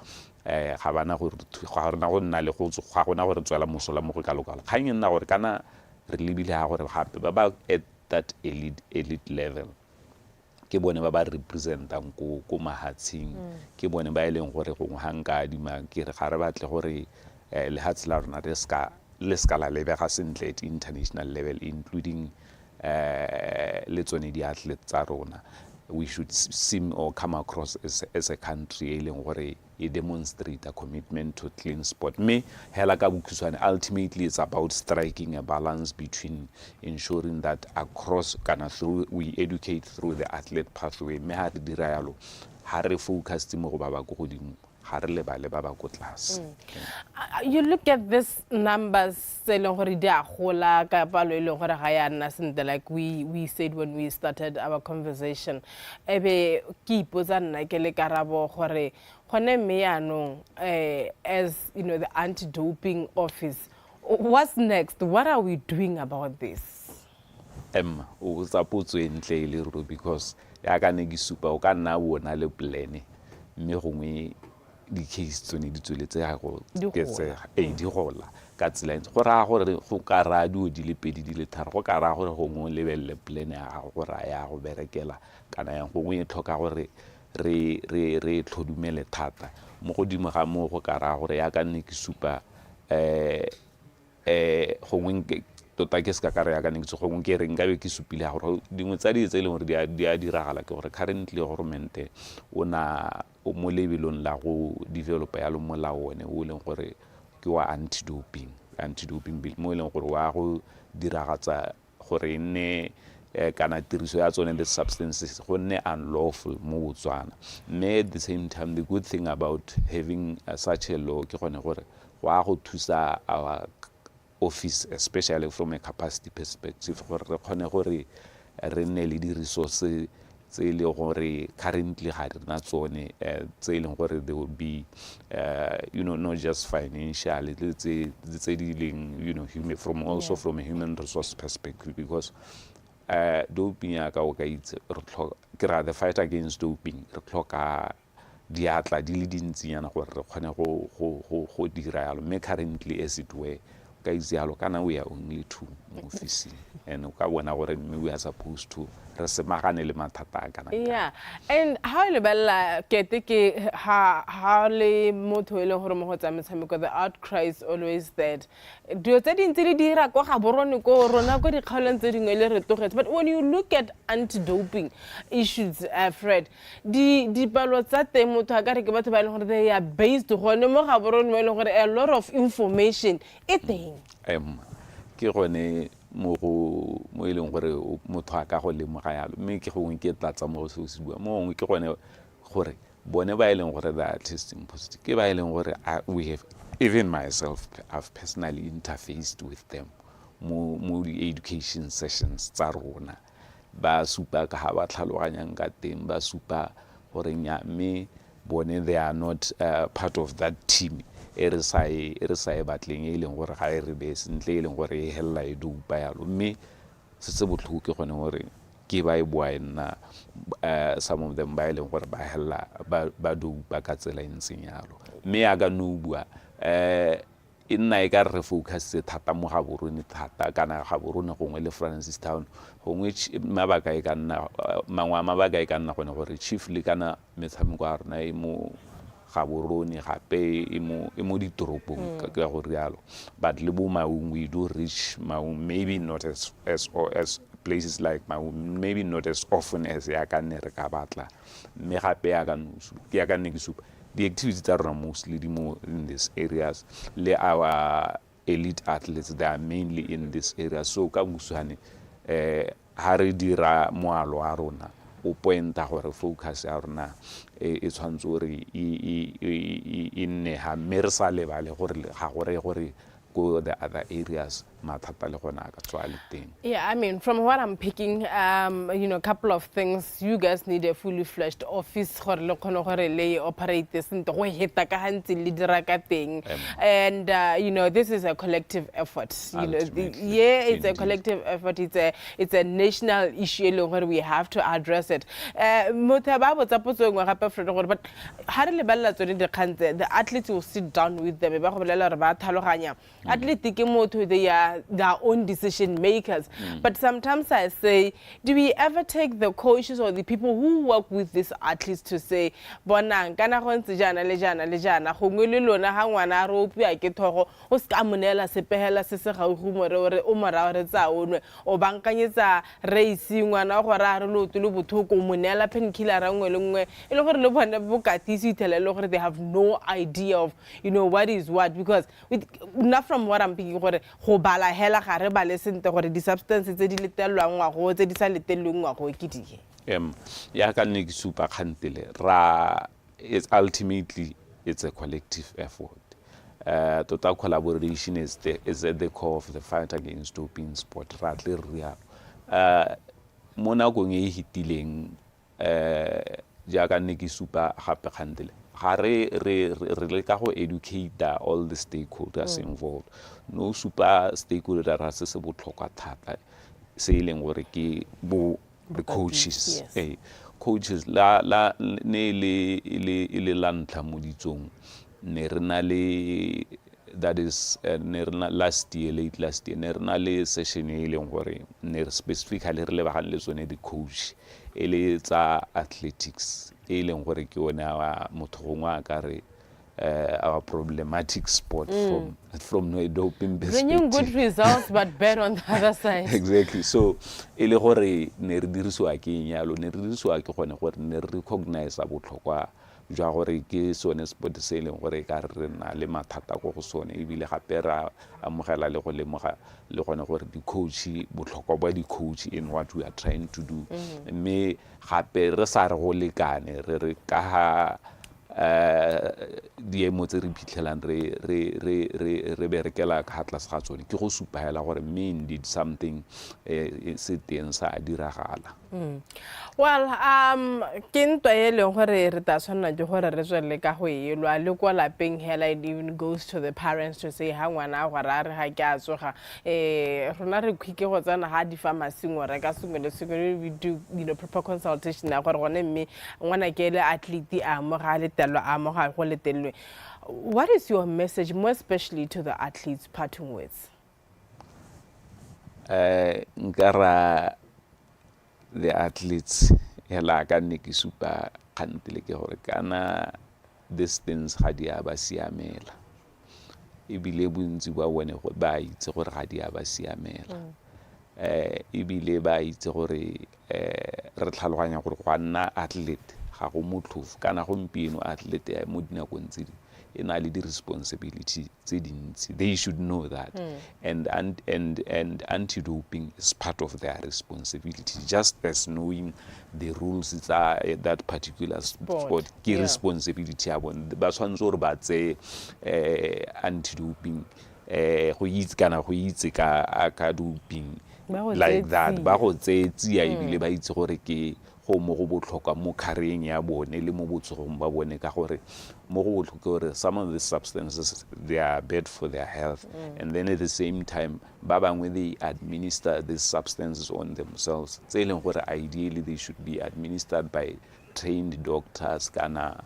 ga bana gore ga rena go nna le go ga gona gore tswela mosola mo go ka lokala. Kgang nna gore kana re lebile ha gore gape ba at that elite level ke bone ba representang ko mahatsheng, ke bone ba leng gore gongwe hanga di ma ke re ga re batle gore le hatsi la rona le ska la lebega sentle at international level, including le tsone di athletes tsa rona. We should seem or come across as a country e leng gore e demonstrate a commitment to clean sport. Me hela ka bukhuswane ultimately it's about striking a balance between ensuring that across kana through we educate through the athlete pathway. Me ha re dira yalo ha re focus mo go ba ba go godimo, ha re lebale ba ba go tlase. You look at these numbers like we said when we started our conversation. Ebe ki ipotsa ke le karabo gore gone meano as you know the anti-doping office, what's next? What are we doing about this? O tsapotso e ntle e le ruri because ya ka ne ke supa o ka nna bona le plan mme gongwe di case tsone di tsweletse ga go di gola ka tsela go ra gore go ka radio di le pedi di le tharo go ka ra gore gongwe lebelle plan ya go go ra ya go berekela kana yang gongwe e tlhoka gore re tlhodumele thata mo godimo ga mo go ka ra gore ya ka nne ke supa gongwe tota ke se ka re ya ka ne ke gongwe ke re nka be ke supile gore dingwe tsa di tse leng gore di a diragala ke gore currently government o mo lebelong la go developa ya lo molao one o leng gore ke wa anti-doping bill mo e leng gore wa go diragatsa gore nne kana tiriso ya tsone the substances go nne unlawful mo Botswana. Mme at the same time the good thing about having such a law ke gone gore wa go thusa our office especially from a capacity perspective gore re kgone gore re nne le di-resource tse le gore currently ga re na tsone tse leng gore they will be not just financial tse di leng from also from a human resource perspective because doping ya ka o ka itse ke ra the fight against doping re tlhoka diatla di le dintsinyana gore re kgone go dira yalo mme currently as it were ka itse yalo kana we are only 2 mo officing and o ka bona gore we are supposed to re semagane le mathata kana and how le bella kete ke ha le motho e le gore mo go tsa metshameko the outcry is always that dio tse dintse di dira go ga borone go rona go dikgaolong tse dingwe le re togetse but when you look at anti-doping issues Fred di palo tsa teng motho a ka re ke batho ba le gore they are based gone mo ga borone mo e le gore a lot of information e teng ke gone mo e leng gore motho a ka go lemoga yalo mme ke gongwe ke tlatsa mo se se bua mo ngwe ke gone gore bone ba e leng gore they are testing positive ke ba e leng gore we have even myself I've personally interfaced with them mo di education sessions tsa rona ba supa ka ha ba tlhaloganyang ka teng ba supa gore nya mme bone they are not part of that team e re sa e batleng e leng gore ga e re be sentle e leng gore e hella e dupa yalo mme se botlhoko ke gone gore ke ba e bua nna some of them ba e leng gore ba hella ba dupa ka tsela ntseng yalo mme ya ka no bua e nna e ka re focus thata mo ga borone thata kana ga borone gongwe le Francis Town gongwe mabaka e ka nna mangwa mabaka e ka nna gone gore chiefly kana metshameko a rona e mo ga borone gape e mo ditoropong ka go rialo but le bo Maung we do reach Maung maybe not as places like Maung maybe not as often as ya ka nne re ka batla mme gape ya ka nne ke supa the activities that are mostly in these areas le our elite athletes they are mainly in this area so ka busane ha re dira moalo a rona o pointa gore focus ya rona e tshwantse gore e nne ha mme re sa lebale gore ga gore go the other areas mathata le gona ka tswa le teng. Yeah, I mean, from what I'm picking, a couple of things. You guys need a fully fledged office gore le kgone gore le operate sente go heta ka hantsi le dira ka teng. And this is a collective effort. It's a collective effort. It's a national issue where we have to address it. Motho ba botsa potso ngwe gape Fred gore but ha re le balla tsone di khantse the athletes will sit down with them ba go bolela gore ba tlhaloganya athlete ke motho they are their own decision makers. But sometimes I say, do we ever take the coaches or the people who work with these athletes to say, Bonang, kana go ntse jana le jana go ngwe le lona ha ngwana a re opia ke thogo o ska monela sepehela se se ga go more ore o mara re tsa onwe o bankanyetsa race ngwana go ra re lo tlo bothoko monela painkiller ra ngwe le ngwe e le gore le bone bokatisi ithelele gore they have no idea of what is what because not from what I'm thinking gore go bala hela ga re bale sente gore di substances tse di letelwang wa go tse di sa letelweng wa go ke di ya ka nne ke supa khantele it's ultimately it's a collective effort total collaboration is at the core of the fight against doping sport rather real mo nakong e hitileng ja ka nne ke supa gape khantele ga re le ka go educate all the stakeholders involved no super stakeholder ra se botlhokwa thata se ileng gore ke bo the coaches coaches la ne le lantla mo ditsong ne re na le that is late last year ne re na le session e leng gore ne specifically re le bagane le tsone di coach e le tsa athletics e leng gore ke ona wa motho gongwe a ka re our problematic spot from no doping Bringing perspective. good results but bad on the other side. Exactly. So e le gore ne re dirisiwa ke nyalo ne re dirisiwa ke gone gore ne re recognize a botlhokwa jwa gore ke sone sport se leng gore ka re na le mathata go sone ebile gape ra amogela le go lemoga le gone gore di-coach botlhokwa ba di-coach in what we are trying to do mme gape re sa re go lekane re ka ha diemo tse re phitlhelang re berekela ka tlase ga tsone ke go supa hela gore mme indeed something se teng sa diragala. Well, ke ntwa e leng gore re ta tshwanela ke gore re tswelele ka go elwa le kwa lapeng hela. It even goes to the parents to say ha ngwana gore a re ga ke a tsoga rona re khwike go tsana ha di pharmacy go reka sengwe le sengwe. We do proper consultation ya gore gone mme ngwana ke le athlete a mo ga le telo a mo ga go le telwe. What is your message more especially to the athletes parting words? Nkara the athletes hela ka nne ke supa kgantele ke gore kana these things ga di a ba siamela ebile bontsi ba bone go ba itse gore ga di a ba siamela ebile ba itse gore re tlhaloganya gore go nna athlete ga go motlhofu kana gompieno athlete mo dinakong tse di ena le di-responsibility tse dintsi. They should know that and anti-doping is part of their responsibility, just as knowing the rules that particular sport ke responsibility ya bone. Ba tshwanetse gore ba tse anti-doping go itse kana go itse ka doping like that ba go tsetsia ebile ba itse gore ke go mo go botlhokwa mo kareng ya bone le mo botsogong ba bone ka gore mo go botlhokwa gore some of the substances they are bad for their health and then at the same time ba bangwe they administer these substances on themselves tse e leng gore ideally they should be administered by trained doctors kana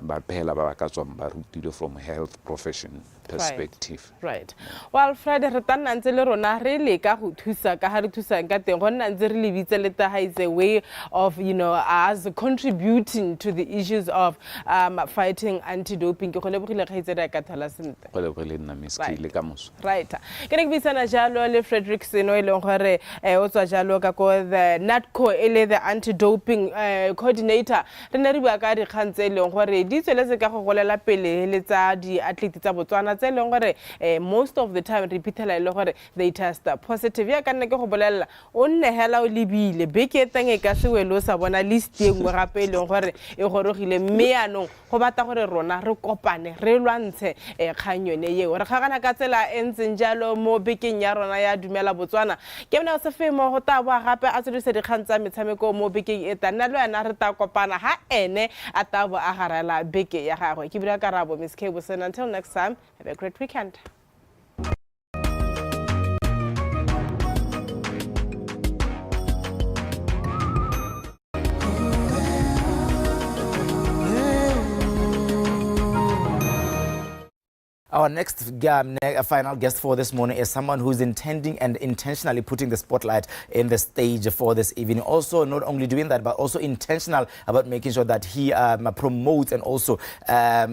ba phela ba ka tswang ba rutile from health profession perspective. Right. Well, Friday re tana ntse le rona re le ka go thusa ka ha re thusa ka teng go nna ntse re le bitse le ta is a way of us contributing to the issues of fighting anti-doping. Ke go lebogile ga itse ka thala sente. Go lebogile nna miski le ka moso. Right. Ke re bisana jalo le Frederick Seno e leng gore o tswa jalo ka ko the NATCO ele the anti-doping coordinator. Re ne re bua ka di khantse e leng gore di tsweletse ka go golela pele le tsa di athlete tsa Botswana tse leng gore most of the time repeatela ile gore they test positive ya ka nne ke go bolela o nne hela o lebile beke teng e ka se welo sa bona list e ngwe gape e leng gore e gorogile mme yanong go bata gore rona re kopane re lwantshe kganyone yeo re gagana ka tsela entseng jalo mo bekeng ya rona ya Dumela Botswana. Ke bona se femo go taba gape a tsedi se di khantsa metshameko mo bekeng e tana le yana re ta kopana ha ene a tabo a garela beke ya gagwe. Ke bula karabo Miss K Bosen. Until next time, have a great weekend. Our next final guest for this morning is someone who's intending and intentionally putting the spotlight in the stage for this evening. Also, not only doing that, but also intentional about making sure that he promotes and also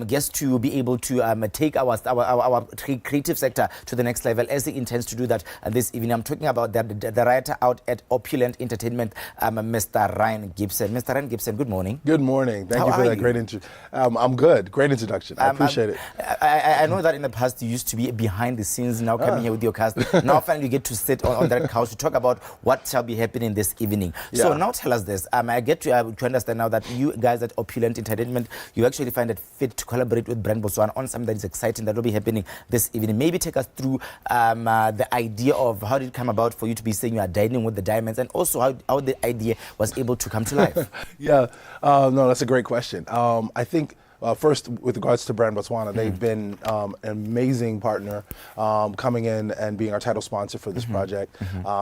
gets to be able to take our creative sector to the next level as he intends to do that this evening. I'm talking about the writer out at Opulent Entertainment, Mr. Ryan Gibson. Mr. Ryan Gibson, good morning. Good morning. Thank you for that great introduction. I'm good. Great introduction. I appreciate it. I know that in the past you used to be behind the scenes, now coming here with your cast. Now finally you get to sit on that couch to talk about what shall be happening this evening. Yeah. So now tell us this. I get to understand now that you guys at Opulent Entertainment, you actually find it fit to collaborate with Brand Botswana on something that is exciting that will be happening this evening. Maybe take us through the idea of how did it come about for you to be saying you are dining with the diamonds, and also how the idea was able to come to life. Yeah, no, that's a great question. I think first, with regards to Brand Botswana, they've been an amazing partner coming in and being our title sponsor for this project.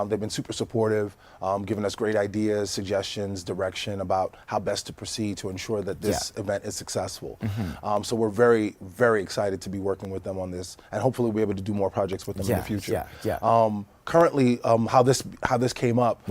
They've been super supportive, giving us great ideas, suggestions, direction about how best to proceed to ensure that this event is successful. So we're very, very excited to be working with them on this, and hopefully we'll be able to do more projects with them in the future. Currently, how this came up,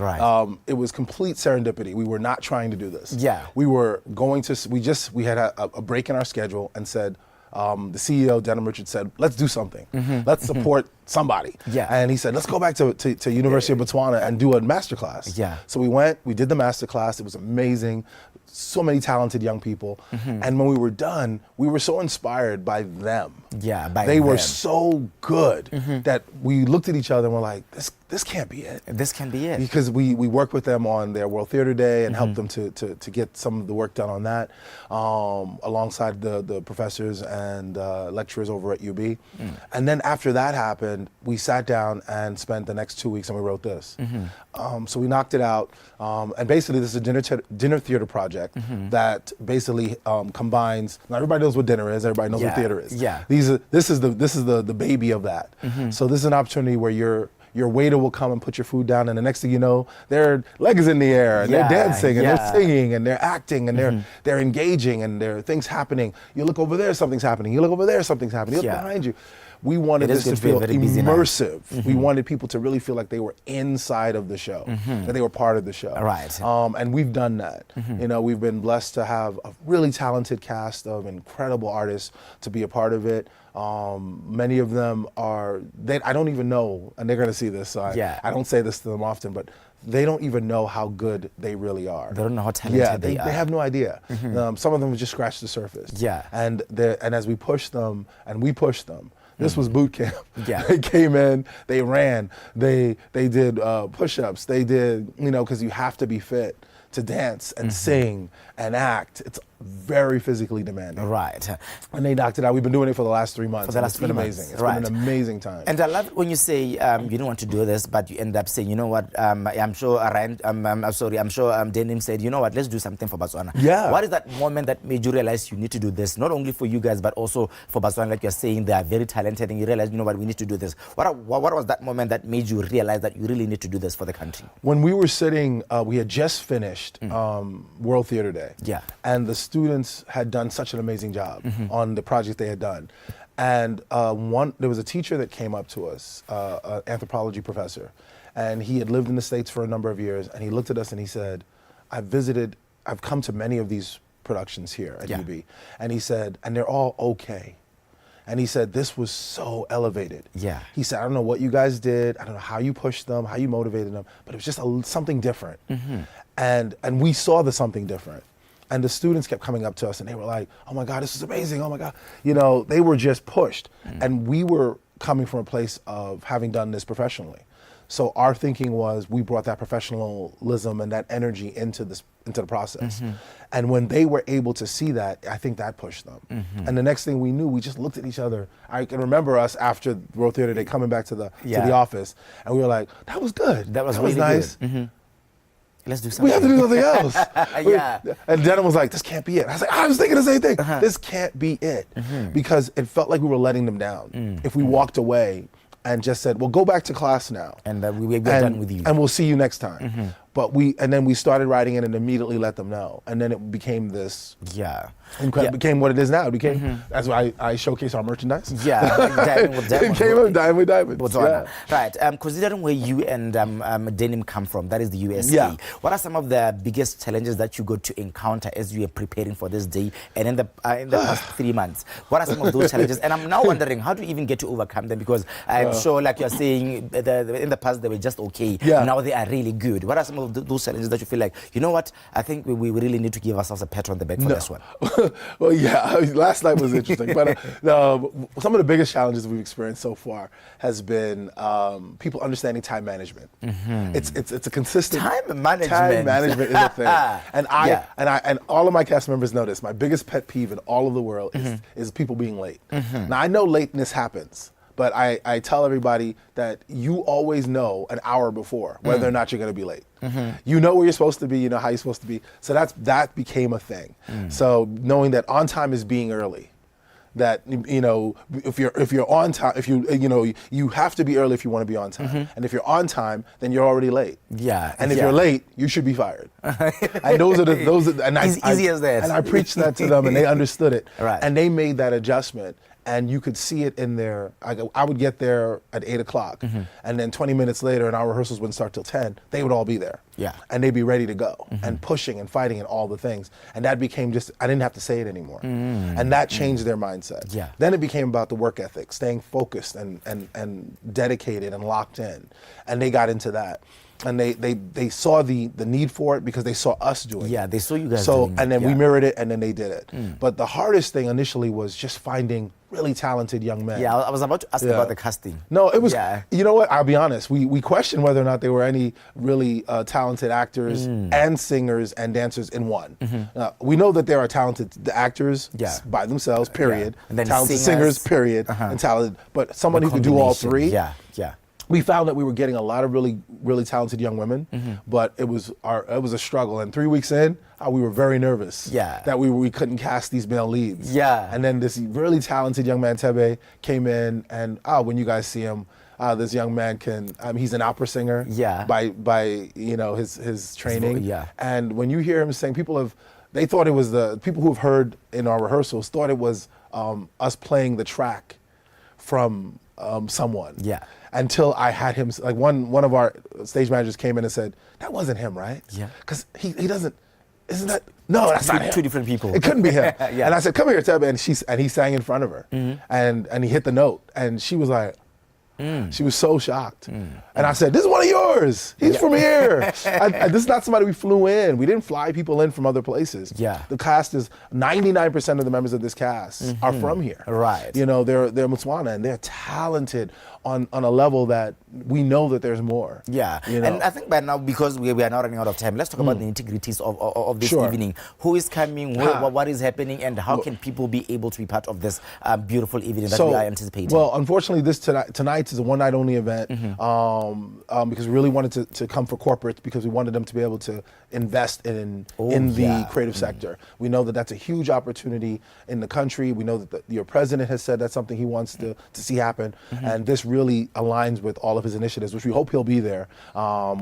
it was complete serendipity. We were not trying to do this. We were going to, we had a break in our schedule and said, the CEO, Denham Richards, said, let's do something. Let's support somebody. Yeah. And he said, let's go back to University of Botswana and do a masterclass. Yeah. So we went, we did the masterclass. It was amazing. So many talented young people. And when we were done, we were so inspired by them. Yeah, by They were them. so good that we looked at each other and were like, this can't be it. This can be it. Because we worked with them on their World Theater Day and helped them to get some of the work done on that, alongside the professors and lecturers over at UB. And then after that happened, we sat down and spent the next 2 weeks and we wrote this. So we knocked it out. And basically this is a dinner theater project that basically combines, now everybody knows what dinner is, everybody knows what theater is. Yeah. This is the baby of that. So this is an opportunity where your waiter will come and put your food down, and the next thing you know, their leg is in the air, and they're dancing, and they're singing, and they're acting, and they're engaging, and there are things happening. You look over there, something's happening. You look over there, something's happening. You look behind you. We wanted this to feel immersive. We wanted people to really feel like they were inside of the show, that they were part of the show. Right. And we've done that. You know, we've been blessed to have a really talented cast of incredible artists to be a part of it. Many of them are, I don't even know, and they're going to see this, so I don't say this to them often, but they don't even know how good they really are. They don't know how talented they are. They have no idea. Some of them just scratched the surface. Yeah. And as we push them, and we push them, this was boot camp. Yeah. They came in, they ran, they did push-ups, they did, you know, because you have to be fit to dance and sing and act. It's very physically demanding. Right. And they knocked it out. We've been doing it for the last 3 months. For the last it's been 3 amazing. months. It's Right. been an amazing time. And I love it when you say you don't want to do this, but you end up saying, you know what, I'm sure Denim said, you know what, let's do something for Botswana. Yeah. What is that moment that made you realize you need to do this, not only for you guys, but also for Botswana, like you're saying, they are very talented, and you realize, you know what, we need to do this. What was that moment that made you realize that you really need to do this for the country? When we were sitting, we had just finished World Theater Day. Yeah. And the students had done such an amazing job on the project they had done. And there was a teacher that came up to us, an anthropology professor, and he had lived in the States for a number of years, and he looked at us and he said, I've come to many of these productions here at UB, and he said, and they're all okay. And he said, this was so elevated. Yeah. He said, I don't know what you guys did. I don't know how you pushed them, how you motivated them, but it was just something different. And we saw the something different. And the students kept coming up to us and they were like, oh my God, this is amazing. Oh my God. You know, they were just pushed. And we were coming from a place of having done this professionally. So our thinking was we brought that professionalism and that energy into the process. And when they were able to see that, I think that pushed them. And the next thing we knew, we just looked at each other. I can remember us after World Theater Day coming back to the office, and we were like, that was good. That was really nice. Good. Let's do something. We have to do something else. Yeah. And Denham was like, this can't be it. I was like, I was thinking the same thing. This can't be it. Because it felt like we were letting them down. If we walked away and just said, well, go back to class now. And we're done with you. And we'll see you next time. But then we started writing it and immediately let them know. And then it became this. Yeah. It became what it is now. It became, that's why I showcase our merchandise. Yeah. Diamond with Diamond. It came up Diamond with Diamond. Botswana. Right. Considering where you and Denim come from, that is the USA. Yeah. What are some of the biggest challenges that you got to encounter as you are preparing for this day and in the past 3 months? What are some of those challenges? And I'm now wondering, how do you even get to overcome them? Because I'm sure, like you're saying, in the past they were just okay. Yeah. Now they are really good. What are some of those challenges that you feel like, you know what, I think we really need to give ourselves a pat on the back for this one? Well, yeah, last night was interesting. But some of the biggest challenges we've experienced so far has been people understanding time management. It's a consistent time management. Time management is a thing, and all of my cast members know this. My biggest pet peeve in all of the world is people being late. Now I know lateness happens. But I tell everybody that you always know an hour before whether or not you're going to be late. You know where you're supposed to be, you know how you're supposed to be. So that became a thing. So knowing that on time is being early. That, you know, if you're on time, you have to be early if you want to be on time. And if you're on time, then you're already late. Yeah. And if you're late, you should be fired. And those are easy as that. And I preached that to them and they understood it. Right. And they made that adjustment. And you could see it in their, I would get there at 8 o'clock. And then 20 minutes later, and our rehearsals wouldn't start till 10, they would all be there. Yeah. And they'd be ready to go and pushing and fighting and all the things. And that became just, I didn't have to say it anymore. And that changed their mindset. Yeah. Then it became about the work ethic, staying focused and dedicated and locked in. And they got into that. And they saw the need for it because they saw us doing it. Yeah, they saw you guys so, doing it. and then we Yeah. mirrored it, and then they did it. But the hardest thing initially was just finding really talented young men. Yeah, I was about to ask Yeah. about the casting. No, it was, Yeah. you know what, I'll be honest. We questioned whether or not there were any really talented actors and singers and dancers in one. We know that there are talented actors Yeah. by themselves, period. Yeah. And then talented singers. period. And talented, but someone who could do all Combination. three. Yeah, yeah. We found that we were getting a lot of really, really talented young women, but it was a struggle. And 3 weeks in, we were very nervous. Yeah. That we couldn't cast these male leads. Yeah. And then this really talented young man, Tebe, came in, and when you guys see him, this young man can. He's an opera singer. Yeah. By his training. Yeah. And when you hear him sing, they thought it was the people who have heard in our rehearsals thought it was us playing the track from someone. Yeah. Until I had him, like one of our stage managers came in and said, "That wasn't him, right?" Yeah. Because he doesn't. Isn't that? No, that's not him. Two different people. It couldn't be him. Yeah. And I said, "Come here, Tebe," and he sang in front of her, and he hit the note, and she was like. She was so shocked. And I said, "This is one of yours. He's from here." This is not somebody we flew in. We didn't fly people in from other places. Yeah. The cast is 99% of the members of this cast are from here. Right. You know, they're Botswana, and they're talented on a level that we know that there's more. Yeah, You know? and I think by now, because we are now running out of time, let's talk about the integrities of this Sure. evening. Who is coming, what is happening, and how can people be able to be part of this beautiful evening that we are anticipating? Well, unfortunately, tonight is a one-night only event because we really wanted to come for corporates because we wanted them to be able to invest in the creative sector. We know that that's a huge opportunity in the country. We know that your president has said that's something he wants to see happen, and this really aligns with all of his initiatives, which we hope he'll be there.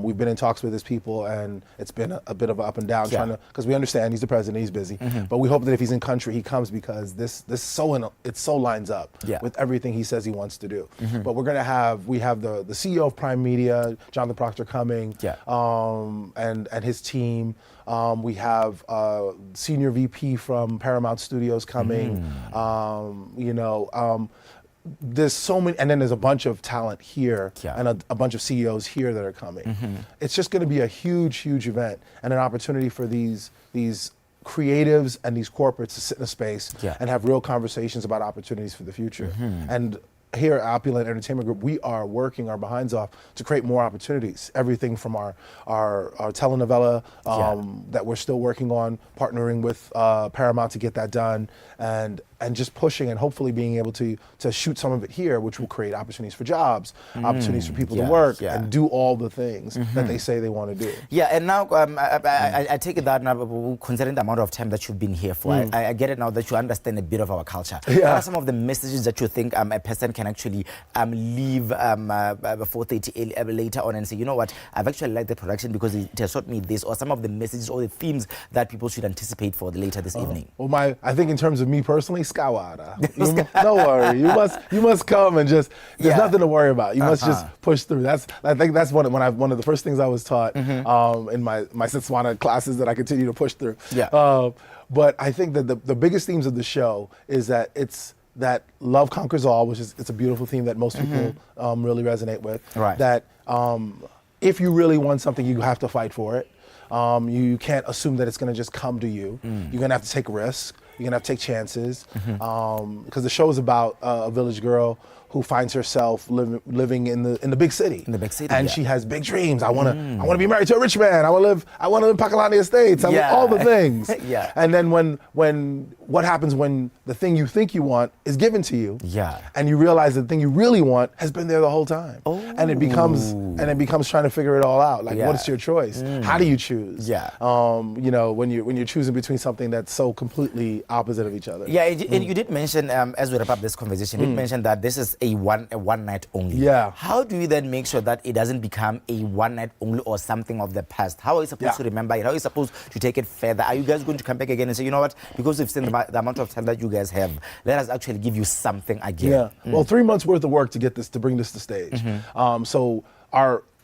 We've been in talks with his people, and it's been a bit of an up and down, because we understand he's the president, he's busy, but we hope that if he's in country, he comes because it so lines up with everything he says he wants to do. But we have the CEO of Prime Media, Jonathan Proctor, coming, and his team. We have senior VP from Paramount Studios coming. There's so many, and then there's a bunch of talent here and a bunch of CEOs here that are coming. It's just going to be a huge, huge event and an opportunity for these creatives and these corporates to sit in a space and have real conversations about opportunities for the future. And here at Opulent Entertainment Group, we are working our behinds off to create more opportunities. Everything from our telenovela that we're still working on, partnering with Paramount to get that done, and just pushing and hopefully being able to shoot some of it here, which will create opportunities for jobs, opportunities for people to work and do all the things that they say they want to do. Yeah, and now I take it that now, considering the amount of time that you've been here for, I get it now that you understand a bit of our culture. What are some of the messages that you think a person can actually leave 4:30 later on and say, you know what, I've actually liked the production because it has taught me this, or some of the messages or the themes that people should anticipate for later this evening? Well, I think in terms of me personally, Skawada. Don't worry. You must come and just. There's nothing to worry about. You must just push through. I think that's one of the first things I was taught in my Setswana classes that I continue to push through. But I think that the biggest themes of the show is that that love conquers all, which is it's a beautiful theme that most people really resonate with. Right. That if you really want something, you have to fight for it. You can't assume that it's going to just come to you. You're going to have to take risks. You're going to have to take chances. Because the show is about a village girl who finds herself living in the big city. In the big city, and she has big dreams. I want to be married to a rich man. I want to live in Pakalani Estates. I want all the things. And then what happens when the thing you think you want is given to you? And you realize the thing you really want has been there the whole time. And it becomes trying to figure it all out. Like, what's your choice? How do you choose? When you're choosing between something that's so completely opposite of each other. And you did mention, as we wrap up this conversation, you mentioned that this is a one night only. How do you then make sure that it doesn't become a one night only or something of the past? How are you supposed to remember it? How are you supposed to take it further? Are you guys going to come back again and say, you know what, because we've seen the amount of time that you guys have, let us actually give you something again? Well, 3 months worth of work to bring this to stage. So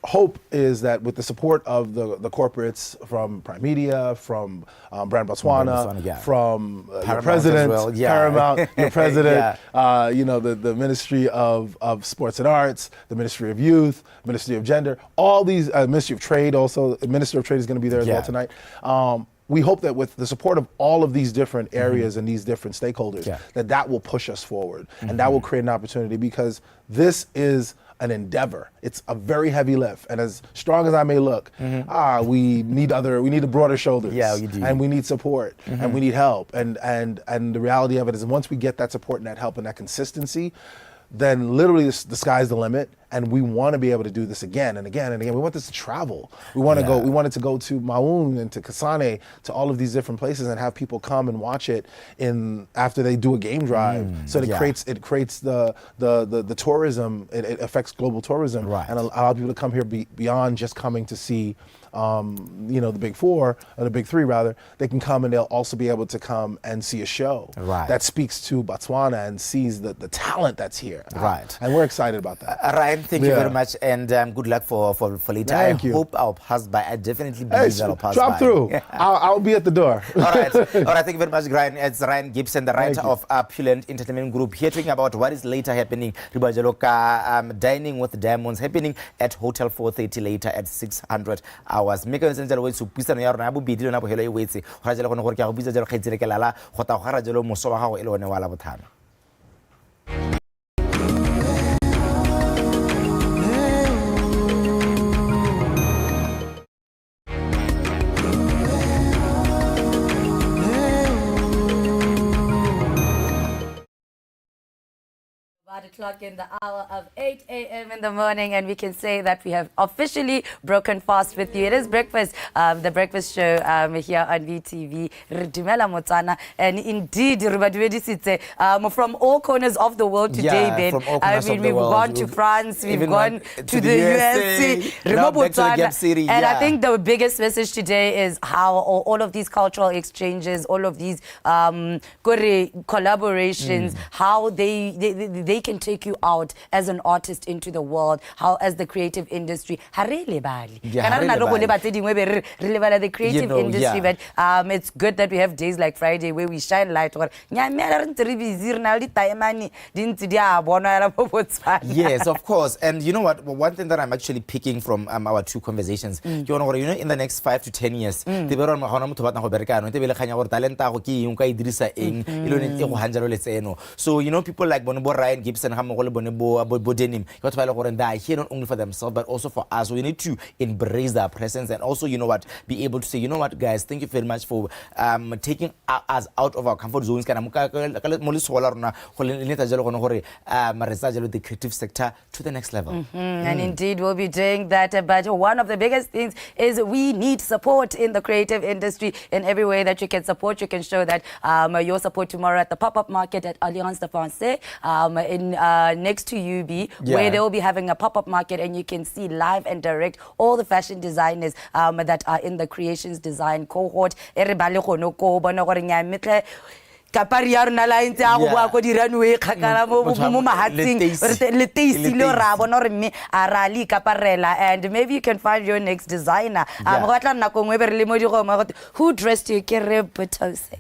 hope is that with the support of the corporates from Prime Media, from Brand Botswana, yeah. from your Paramount president, as well, yeah. Paramount, your president, Yeah. you know, the Ministry of Sports and Arts, the Ministry of Youth, Ministry of Gender, all these, Ministry of Trade also, the Minister of Trade is going to be there as Yeah. well tonight. We hope that with the support of all of these different areas and these different stakeholders, Yeah. that will push us forward and that will create an opportunity, because this is an endeavor. It's a very heavy lift, and as strong as I may look, we need the broader shoulders. Yeah, we do. And we need support, and we need help. And the reality of it is, once we get that support and that help and that consistency, then literally the sky's the limit, and we want to be able to do this again and again and again. We want this to travel. We want to go. We want it to go to Maun and to Kasane, to all of these different places, and have people come and watch it after they do a game drive. So it creates the tourism. It affects global tourism, Right. and allow people to come here beyond just coming to see. The big four, or the big three rather, they can come and they'll also be able to come and see a show Right. that speaks to Botswana and sees the talent that's here. Right. And we're excited about that. Ryan, thank you Yeah. very much, and good luck for later. Thank I you. hope I'll pass by. I definitely Hey, believe that I'll pass by. drop through. I'll be at the door. All right, thank you very much, Ryan. It's Ryan Gibson, the writer Thank you. of Opulent Entertainment Group, here talking about what is later happening. Ribajaloka, Dining with Diamonds, happening at Hotel 430 later at 600 hours. Make a sense that way to Pisa no ya bobedi lona bo helo e wetse go ra jela go gore ke go bitsa jalo kgaitsele ke lala go ta go ra jelo moso wa gago e le one wa la bothana. About the clock in the hour of 8 a.m. in the morning, and we can say that we have officially broken fast with you. It is breakfast, the breakfast show here on VTV. Dumela Botswana, and indeed, from all corners of the world today, Yeah, Ben. from all corners of the we've world. gone to France, we've Even gone to the USA, now back to the Gap City, and I yeah. think the biggest message today is how all of these cultural exchanges, all of these collaborations, how they can take you out as an artist into the world, how as the creative industry. Yeah, The creative industry, yeah. but it's good that we have days like Friday where we shine light. Yes, of course. And you know what? One thing that I'm actually picking from our two conversations, in the next 5 to 10 years, so people like Bonobo Ryan Gibson, Bodenim, here not only for themselves but also for us. So we need to embrace their presence and also, be able to say, guys, thank you very much for taking us out of our comfort zones. The creative sector to the next level. And indeed, we'll be doing that. But one of the biggest things is we need support in the creative industry in every way that you can support. You can show that your support tomorrow at the pop-up market at Alliance de Français next to UB, where they will be having a pop-up market, and you can see live and direct all the fashion designers that are in the creations design cohort. Kapari ya rona la ntse a go bua ko di runway khakala mo mahatsing le teisi le ra bona re mme a ra le kaparela, and maybe you can find your next designer. Go tla nna ko ngwe be re le mo di go ma who dressed you ke re botose.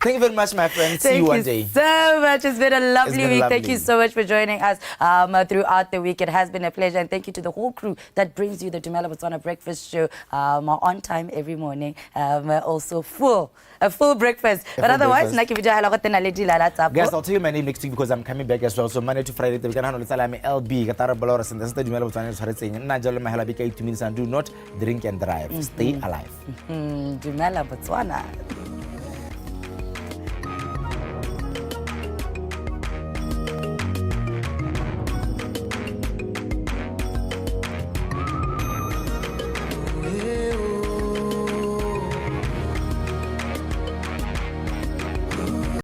Thank you very much, my friend. See you one day. Thank you so much. It's been a lovely week. Lovely. Thank you so much for joining us throughout the week. It has been a pleasure. And thank you to the whole crew that brings you the Dumela Botswana breakfast show on time every morning. Also a full breakfast. But otherwise, breakfast. Guys, I'll tell you my name next week because I'm coming back as well. So Monday to Friday, we can handle LB, Katara Baloras, and that's the Dumela Botswana saying, Najala Mahalabika 2 minutes, and do not drink and drive. Stay alive. Dumela Botswana.